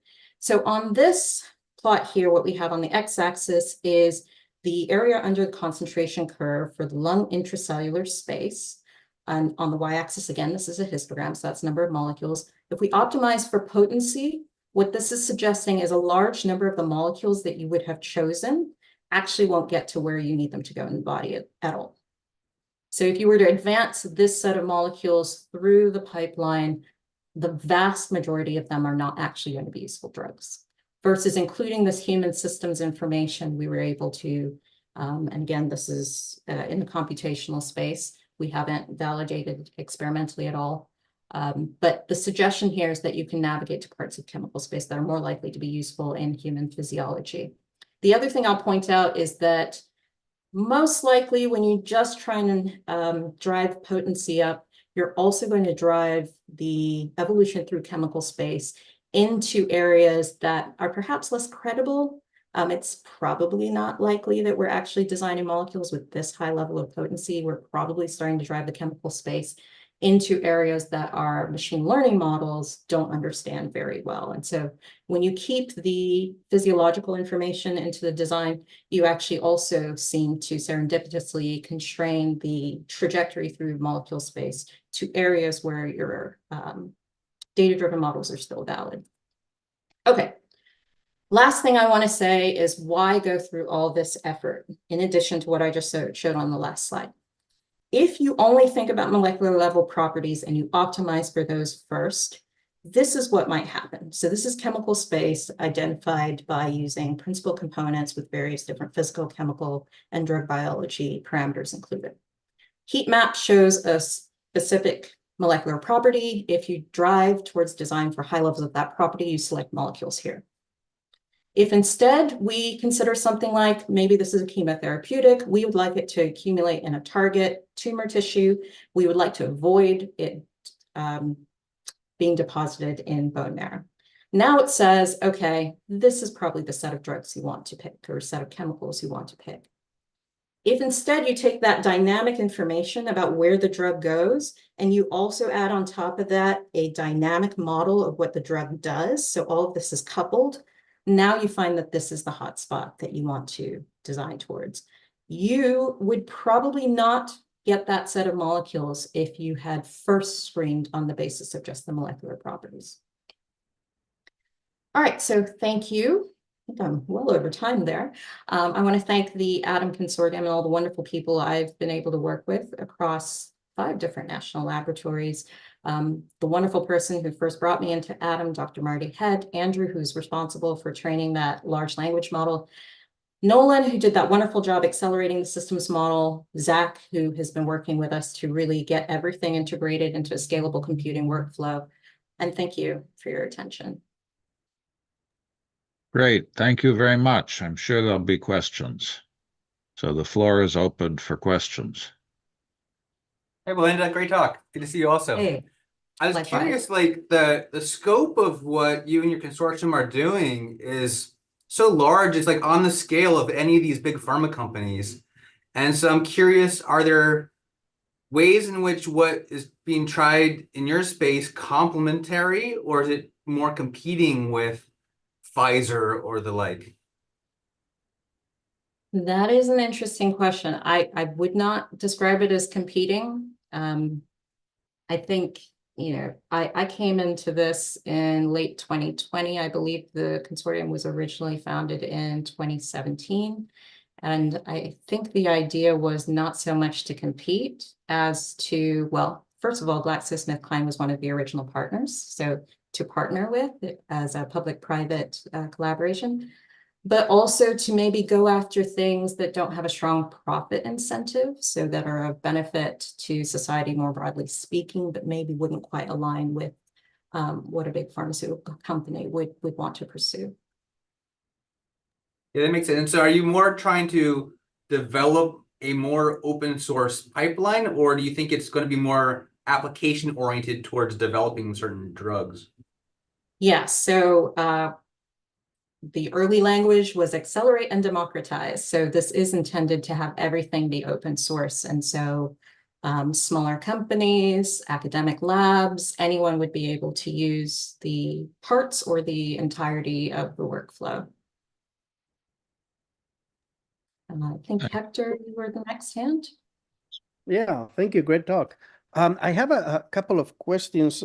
So on this plot here, what we have on the x-axis is the area under the concentration curve for the lung intracellular space. And on the y-axis, again, this is a histogram, so that's number of molecules. If we optimize for potency, what this is suggesting is a large number of the molecules that you would have chosen actually won't get to where you need them to go in the body at all. So if you were to advance this set of molecules through the pipeline, the vast majority of them are not actually going to be useful drugs. Versus including this human systems information, we were able to, and again, this is in the computational space, we haven't validated experimentally at all. But the suggestion here is that you can navigate to parts of chemical space that are more likely to be useful in human physiology. The other thing I'll point out is that most likely when you just try and drive potency up, you're also going to drive the evolution through chemical space into areas that are perhaps less credible. It's probably not likely that we're actually designing molecules with this high level of potency. We're probably starting to drive the chemical space into areas that our machine learning models don't understand very well. And so when you keep the physiological information into the design, you actually also seem to serendipitously constrain the trajectory through molecule space to areas where your data-driven models are still valid. Okay. Last thing I want to say is why go through all this effort in addition to what I just showed on the last slide. If you only think about molecular level properties and you optimize for those first, this is what might happen. So this is chemical space identified by using principal components with various different physical, chemical, and drug biology parameters included. Heat map shows a specific molecular property. If you drive towards design for high levels of that property, you select molecules here. If instead we consider something like, maybe this is a chemotherapeutic, we would like it to accumulate in a target tumor tissue. We would like to avoid it being deposited in bone marrow. Now it says, okay, this is probably the set of drugs you want to pick or set of chemicals you want to pick. If instead you take that dynamic information about where the drug goes, and you also add on top of that a dynamic model of what the drug does, so all of this is coupled, now you find that this is the hot spot that you want to design towards. You would probably not get that set of molecules if you had first screened on the basis of just the molecular properties. All right, so thank you. I think I'm well over time there. I want to thank the ATOM Consortium and all the wonderful people I've been able to work with across 5 different national laboratories. The wonderful person who first brought me into ATOM, Dr. Marty Head, Andrew, who's responsible for training that large language model, Nolan, who did that wonderful job accelerating the systems model, Zach, who has been working with us to really get everything integrated into a scalable computing workflow. And thank you for your attention. Great. Thank you very much. I'm sure there'll be questions. So the floor is open for questions. Hey, Belinda, great talk. Good to see you also. Hey, I was likewise. curious, like the scope of what you and your consortium are doing is so large. It's like on the scale of any of these big pharma companies. And so I'm curious, are there ways in which what is being tried in your space complementary, or is it more competing with Pfizer or the like? That is an interesting question. I would not describe it as competing. I think, I came into this in late 2020. I believe the consortium was originally founded in 2017. And I think the idea was not so much to compete as to, well, first of all, GlaxoSmithKline was one of the original partners. So to partner with as a public-private collaboration, but also to maybe go after things that don't have a strong profit incentive, so that are of benefit to society more broadly speaking, but maybe wouldn't quite align with what a big pharmaceutical company would want to pursue. Yeah, that makes sense. And so are you more trying to develop a more open source pipeline, or do you think it's going to be more application oriented towards developing certain drugs? Yeah, so the early language was accelerate and democratize. So this is intended to have everything be open source. And so smaller companies, academic labs, anyone would be able to use the parts or the entirety of the workflow. I think Hector, you were the next hand. Yeah, thank you. Great talk. I have a couple of questions.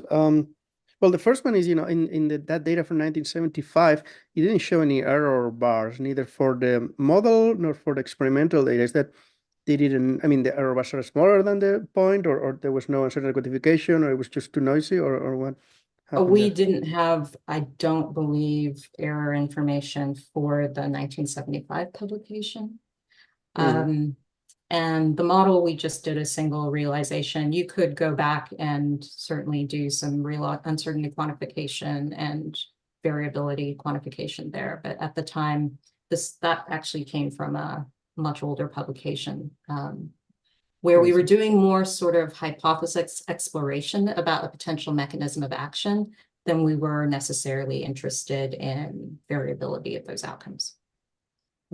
Well, the first one is, in that data from 1975, you didn't show any error bars, neither for the model nor for the experimental data. Is that they didn't, I mean, the error bars are smaller than the point, or there was no uncertain quantification, or it was just too noisy, or what happened We there? didn't have, I don't believe, error information for the 1975 publication. And the model, we just did a single realization. You could go back and certainly do some real uncertainty quantification and variability quantification there. But at the time, that actually came from a much older publication where we were doing more sort of hypothesis exploration about a potential mechanism of action than we were necessarily interested in variability of those outcomes.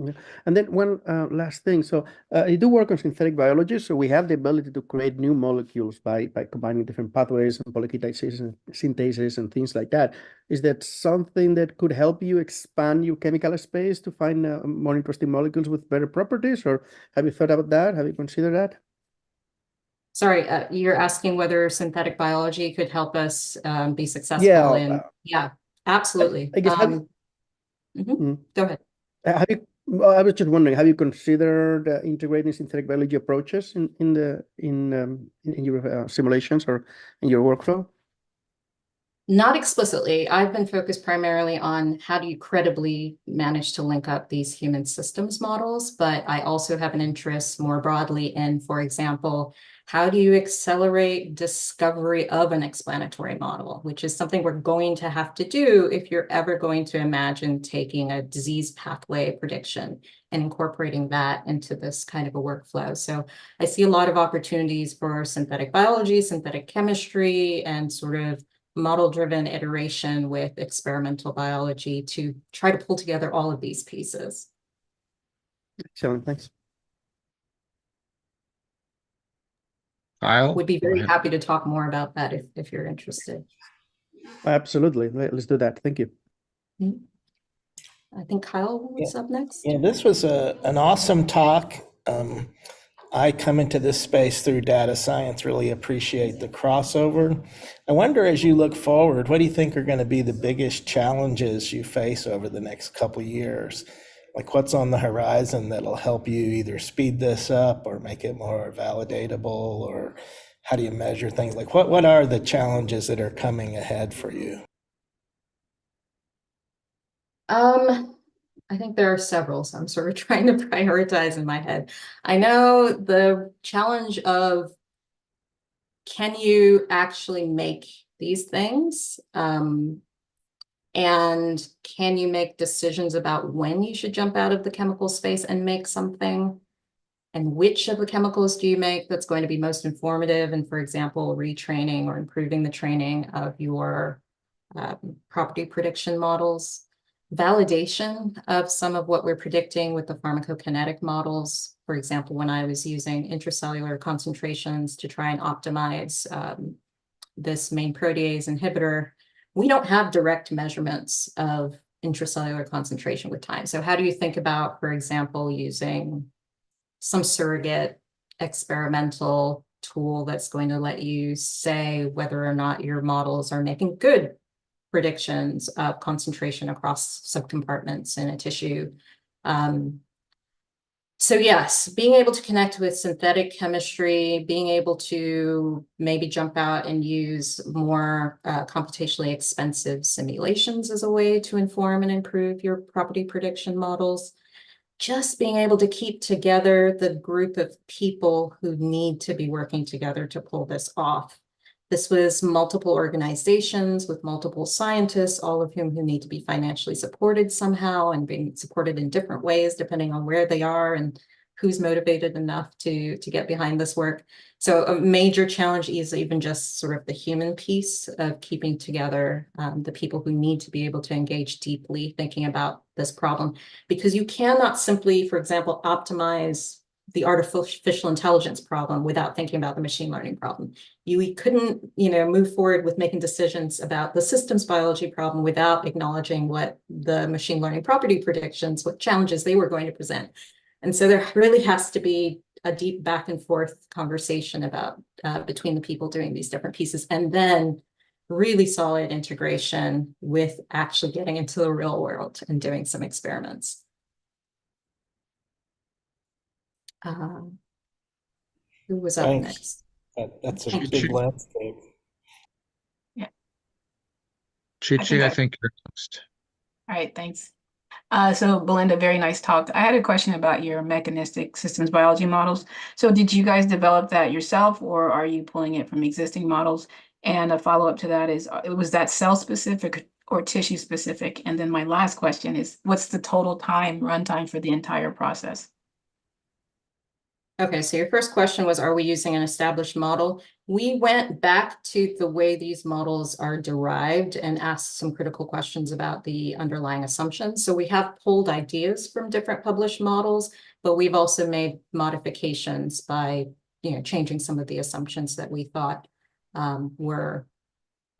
Yeah. And then one last thing. So you do work on synthetic biology, so we have the ability to create new molecules by combining different pathways and polyketization and synthesis and things like that. Is that something that could help you expand your chemical space to find more interesting molecules with better properties? Or have you thought about that? Have you considered that? Sorry, you're asking whether synthetic biology could help us be successful in, yeah, absolutely. I guess Go ahead. Have you? Well, I was just wondering, have you considered integrating synthetic biology approaches in your simulations or in your workflow? Not explicitly. I've been focused primarily on how do you credibly manage to link up these human systems models, but I also have an interest more broadly in, for example, how do you accelerate discovery of an explanatory model, which is something we're going to have to do if you're ever going to imagine taking a disease pathway prediction and incorporating that into this kind of a workflow. So I see a lot of opportunities for synthetic biology, synthetic chemistry, and sort of model-driven iteration with experimental biology to try to pull together all of these pieces. Excellent, thanks. Kyle? Would be very happy to talk more about that if you're interested. Absolutely. Let's do that. Thank you. I think Kyle was up next. Yeah, this was an awesome talk. I come into this space through data science, really appreciate the crossover. I wonder, as you look forward, what do you think are going to be the biggest challenges you face over the next couple of years? Like what's on the horizon that'll help you either speed this up or make it more validatable, or how do you measure things? Like what are the challenges that are coming ahead for you? I think there are several, so I'm sort of trying to prioritize in my head. I know the challenge of can you actually make these things? And can you make decisions about when you should jump out of the chemical space and make something? And which of the chemicals do you make that's going to be most informative? And for example, retraining or improving the training of your property prediction models, validation of some of what we're predicting with the pharmacokinetic models. For example, when I was using intracellular concentrations to try and optimize this main protease inhibitor, we don't have direct measurements of intracellular concentration with time. So how do you think about, for example, using some surrogate experimental tool that's going to let you say whether or not your models are making good predictions of concentration across subcompartments in a tissue? So yes, being able to connect with synthetic chemistry, being able to maybe jump out and use more computationally expensive simulations as a way to inform and improve your property prediction models. Just being able to keep together the group of people who need to be working together to pull this off. This was multiple organizations with multiple scientists, all of whom need to be financially supported somehow and being supported in different ways, depending on where they are and who's motivated enough to get behind this work. So a major challenge is even just sort of the human piece of keeping together the people who need to be able to engage deeply thinking about this problem, because you cannot simply, for example, optimize the artificial intelligence problem without thinking about the machine learning problem. We couldn't, move forward with making decisions about the systems biology problem without acknowledging what the machine learning property predictions, what challenges they were going to present. And so there really has to be a deep back and forth conversation about between the people doing these different pieces, and then really solid integration with actually getting into the real world and doing some experiments. Who was up Thanks. next? That's a Thank you. big landscape. Chi-Chi, I think you're next. All right, thanks. So Belinda, very nice talk. I had a question about your mechanistic systems biology models. So did you guys develop that yourself, or are you pulling it from existing models? And a follow-up to that is, was that cell specific or tissue specific? And then my last question is, what's the total runtime for the entire process? Okay, so your first question was, are we using an established model? We went back to the way these models are derived and asked some critical questions about the underlying assumptions. So we have pulled ideas from different published models, but we've also made modifications by, changing some of the assumptions that we thought were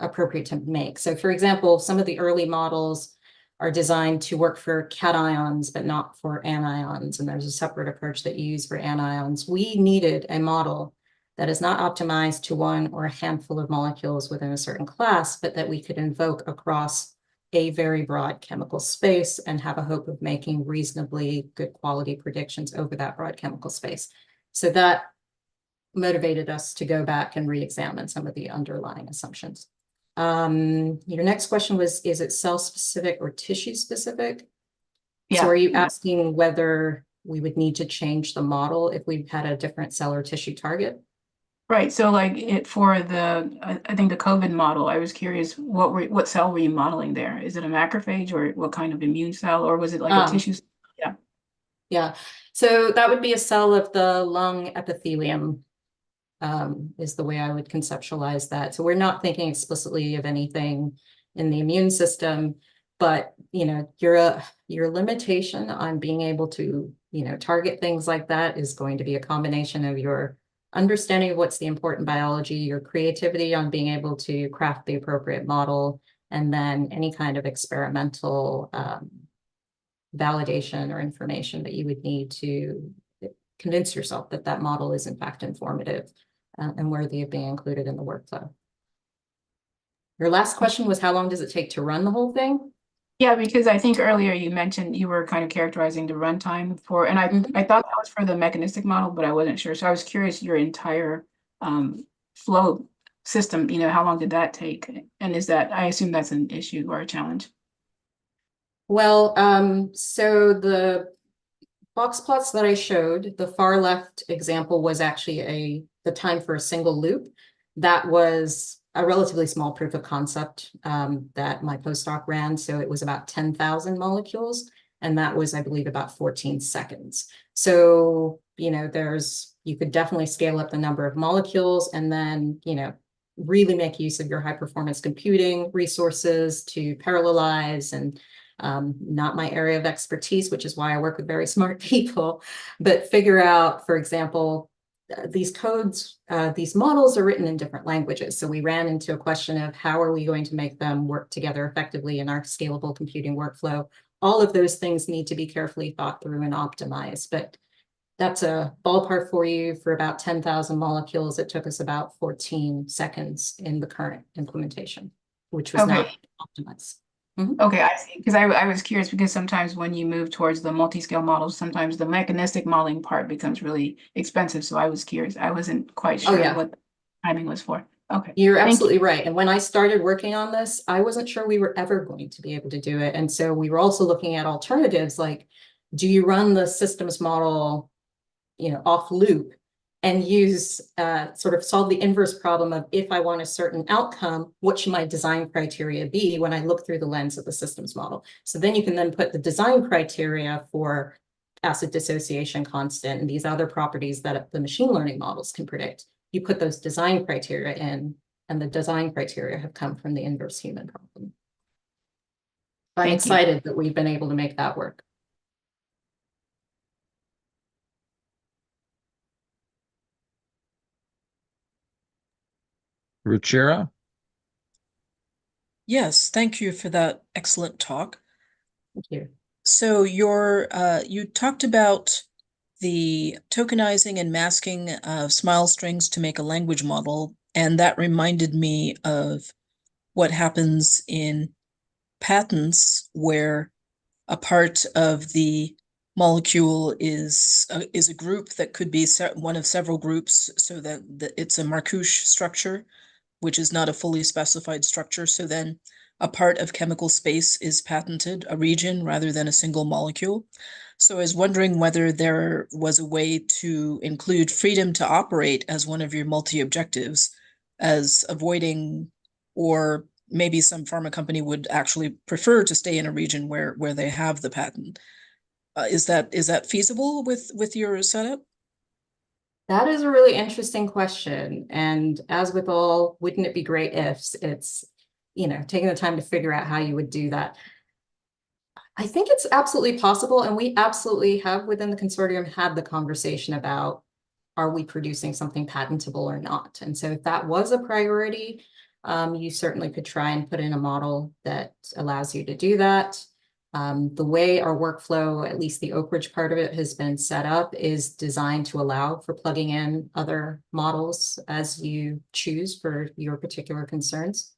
appropriate to make. So for example, some of the early models are designed to work for cations, but not for anions. And there's a separate approach that you use for anions. We needed a model that is not optimized to one or a handful of molecules within a certain class, but that we could invoke across a very broad chemical space and have a hope of making reasonably good quality predictions over that broad chemical space. So that motivated us to go back and re-examine some of the underlying assumptions. Your next question was, is it cell specific or tissue specific? Yeah. So are you asking whether we would need to change the model if we had a different cell or tissue target? Right. So like for I think the COVID model, I was curious, what cell were you modeling there? Is it a macrophage, or what kind of immune cell, or was it like a tissue? Yeah. Yeah. So that would be a cell of the lung epithelium. Is the way I would conceptualize that. So we're not thinking explicitly of anything in the immune system, but your limitation on being able to target things like that is going to be a combination of your understanding of what's the important biology, your creativity on being able to craft the appropriate model, and then any kind of experimental validation or information that you would need to convince yourself that that model is in fact informative and worthy of being included in the workflow. Your last question was, how long does it take to run the whole thing? Yeah, because I think earlier you mentioned you were kind of characterizing the runtime for, and I thought that was for the mechanistic model, but I wasn't sure. So I was curious, your entire flow system, how long did that take? And I assume that's an issue or a challenge? Well, so the box plots that I showed, the far left example was actually the time for a single loop. That was a relatively small proof of concept that my postdoc ran. So it was about 10,000 molecules. And that was, I believe, about 14 seconds. So, you know, you could definitely scale up the number of molecules and then, you know, really make use of your high performance computing resources to parallelize and not my area of expertise, which is why I work with very smart people, but figure out, for example, these codes, these models are written in different languages. So we ran into a question of how are we going to make them work together effectively in our scalable computing workflow? All of those things need to be carefully thought through and optimized, but that's a ballpark for you. For about 10,000 molecules, it took us about 14 seconds in the current implementation, which was not optimized. Okay, I see. Because I was curious because sometimes when you move towards the multi-scale models, sometimes the mechanistic modeling part becomes really expensive. So I was curious. I wasn't quite sure what the timing was for. Okay. You're absolutely right. And when I started working on this, I wasn't sure we were ever going to be able to do it. And so we were also looking at alternatives like, do you run the systems model, you know, off loop and use sort of solve the inverse problem of if I want a certain outcome, what should my design criteria be when I look through the lens of the systems model? So then you can then put the design criteria for acid dissociation constant and these other properties that the machine learning models can predict. You put those design criteria in, and the design criteria have come from the inverse human problem. I'm excited that we've been able to make that work. Ruchira? Yes, thank you for that excellent talk. Thank you. So you talked about the tokenizing and masking of smile strings to make a language model, and that reminded me of what happens in patents where a part of the molecule is a group that could be one of several groups, so that it's a Marcouche structure, which is not a fully specified structure. So then a part of chemical space is patented, a region rather than a single molecule. So I was wondering whether there was a way to include freedom to operate as one of your multi-objectives, as avoiding, or maybe some pharma company would actually prefer to stay in a region where they have the patent. Is that feasible with your setup? That is a really interesting question. And as with all, wouldn't it be great ifs, it's, you know, taking the time to figure out how you would do that. I think it's absolutely possible. And we absolutely have within the consortium had the conversation about, are we producing something patentable or not? And so if that was a priority, you certainly could try and put in a model that allows you to do that. The way our workflow, at least the Oak Ridge part of it, has been set up is designed to allow for plugging in other models as you choose for your particular concerns.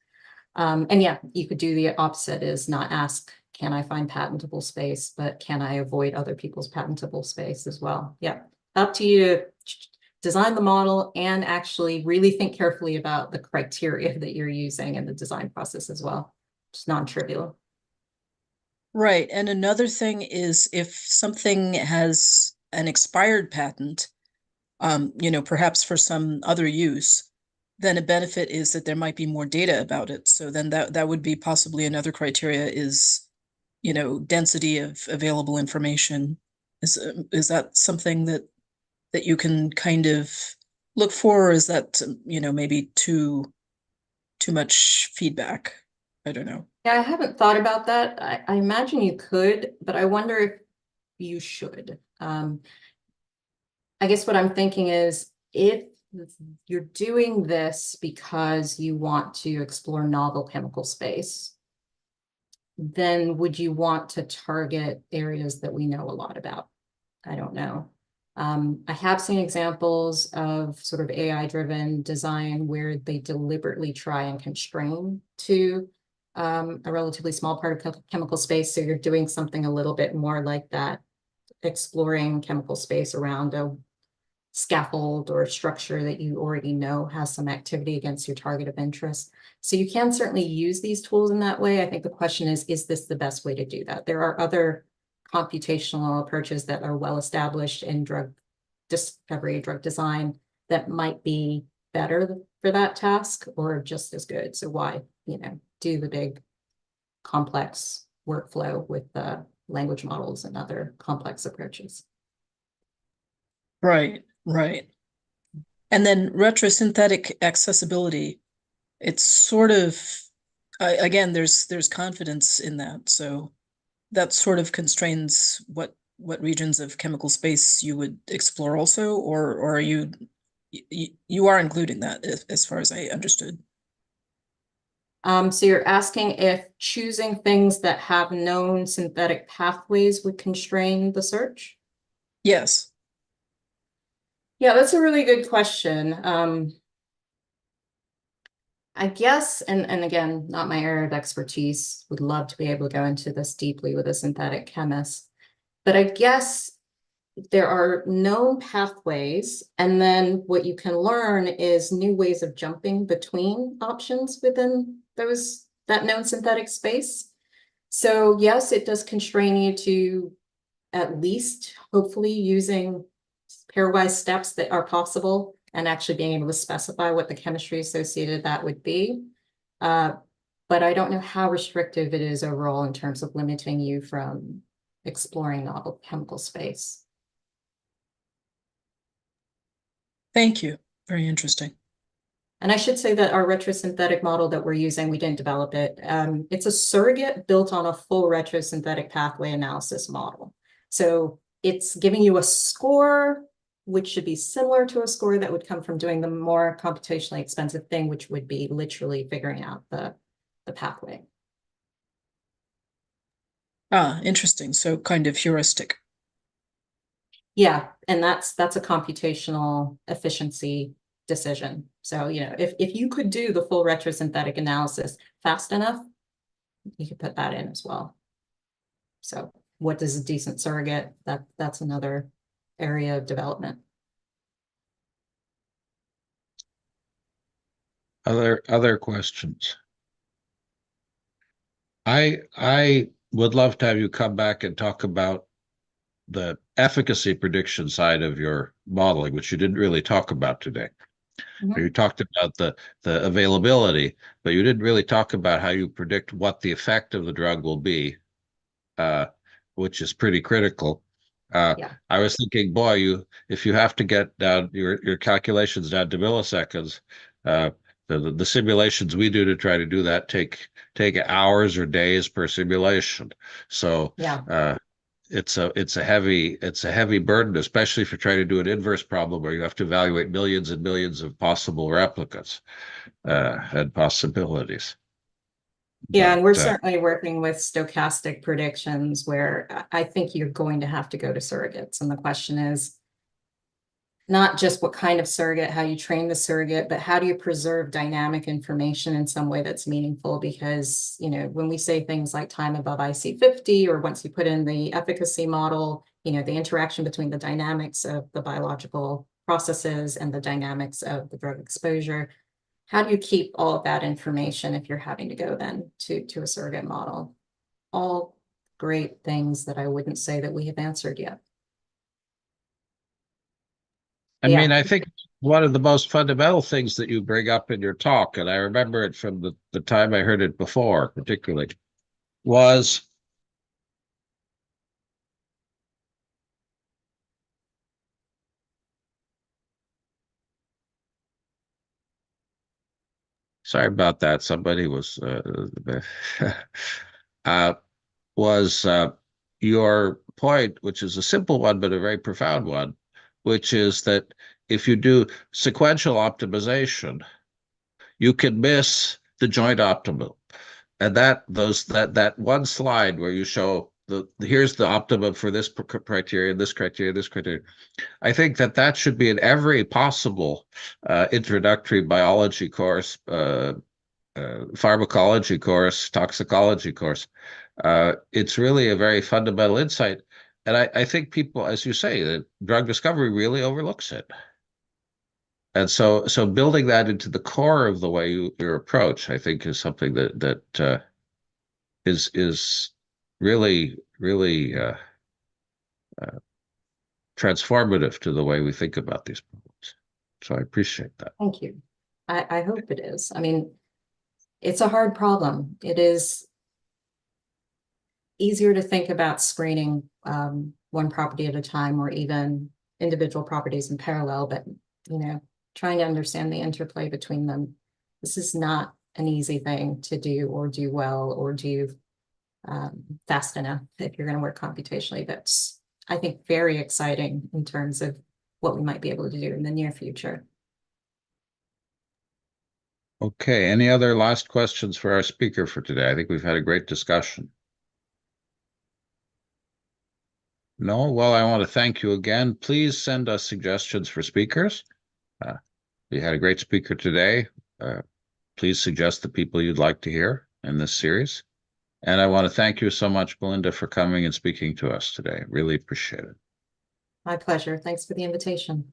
And yeah, you could do the opposite, is not ask, can I find patentable space, but can I avoid other people's patentable space as well? Yeah, up to you to design the model and actually really think carefully about the criteria that you're using in the design process as well. It's non-trivial. Right. And another thing is if something has an expired patent, perhaps for some other use, then a benefit is that there might be more data about it. So then that would be possibly another criteria is, density of available information. Is that something that you can kind of look for, or is that, maybe too much feedback? I don't know. Yeah, I haven't thought about that. I imagine you could, but I wonder if you should. I guess what I'm thinking is if you're doing this because you want to explore novel chemical space, then would you want to target areas that we know a lot about? I don't know. I have seen examples of sort of AI-driven design where they deliberately try and constrain to a relatively small part of chemical space. So you're doing something a little bit more like that, exploring chemical space around a scaffold or structure that you already know has some activity against your target of interest. So you can certainly use these tools in that way. I think the question is this the best way to do that? There are other computational approaches that are well established in drug discovery, drug design, that might be better for that task or just as good. So why, do the big complex workflow with the language models and other complex approaches? Right, right. And then retrosynthetic accessibility, it's sort of, again, there's confidence in that. So that sort of constrains what regions of chemical space you would explore also, or are you are including that as far as I understood. So you're asking if choosing things that have known synthetic pathways would constrain the search? Yes. Yeah, that's a really good question. I guess, and again, not my area of expertise, would love to be able to go into this deeply with a synthetic chemist. But I guess there are known pathways, and then what you can learn is new ways of jumping between options within that known synthetic space. So yes, it does constrain you to at least hopefully using pairwise steps that are possible and actually being able to specify what the chemistry associated that would be. But I don't know how restrictive it is overall in terms of limiting you from exploring novel chemical space. Thank you. Very interesting. And I should say that our retrosynthetic model that we're using, we didn't develop it. It's a surrogate built on a full retrosynthetic pathway analysis model. So it's giving you a score, which should be similar to a score that would come from doing the more computationally expensive thing, which would be literally figuring out the pathway. Ah, interesting. So kind of heuristic. Yeah, and that's a computational efficiency decision. So, if you could do the full retrosynthetic analysis fast enough, you could put that in as well. So what does a decent surrogate? That's another area of development. Other questions? I would love to have you come back and talk about the efficacy prediction side of your modeling, which you didn't really talk about today. You talked about the availability, but you didn't really talk about how you predict what the effect of the drug will be, which is pretty critical. Yeah. I was thinking, boy, if you have to get down your calculations down to milliseconds, the simulations we do to try to do that take hours or days per simulation. So Yeah. it's a heavy burden, especially if you're trying to do an inverse problem where you have to evaluate millions and millions of possible replicas and possibilities. Yeah, and we're But, certainly working with stochastic predictions where I think you're going to have to go to surrogates. And the question is not just what kind of surrogate, how you train the surrogate, but how do you preserve dynamic information in some way that's meaningful? Because, when we say things like time above IC50, or once you put in the efficacy model, the interaction between the dynamics of the biological processes and the dynamics of the drug exposure, how do you keep all of that information if you're having to go then to a surrogate model? All great things that I wouldn't say that we have answered yet. I Yeah. mean, I think one of the most fundamental things that you bring up in your talk, and I remember it from the time I heard it before, particularly, was sorry about that. Somebody was uh, was your point, which is a simple one but a very profound one, which is that if you do sequential optimization, you can miss the joint optimum. And that one slide where you show here's the optimum for this criteria, this criteria, this criteria. I think that should be in every possible introductory biology course, pharmacology course, toxicology course. It's really a very fundamental insight. And I think people, as you say, that drug discovery really overlooks it. And so building that into the core of the way your approach, I think, is something that is really, really transformative to the way we think about these problems. So I appreciate that. Thank you. I hope it is. I mean, it's a hard problem. It is easier to think about screening one property at a time, or even individual properties in parallel, but trying to understand the interplay between them. This is not an easy thing to do, or do well, or do fast enough if you're going to work computationally. That's, I think, very exciting in terms of what we might be able to do in the near future. Okay, any other last questions for our speaker for today? I think we've had a great discussion. No? Well, I want to thank you again. Please send us suggestions for speakers. We had a great speaker today. Please suggest the people you'd like to hear in this series. And I want to thank you so much, Belinda, for coming and speaking to us today. Really appreciate it. My pleasure. Thanks for the invitation.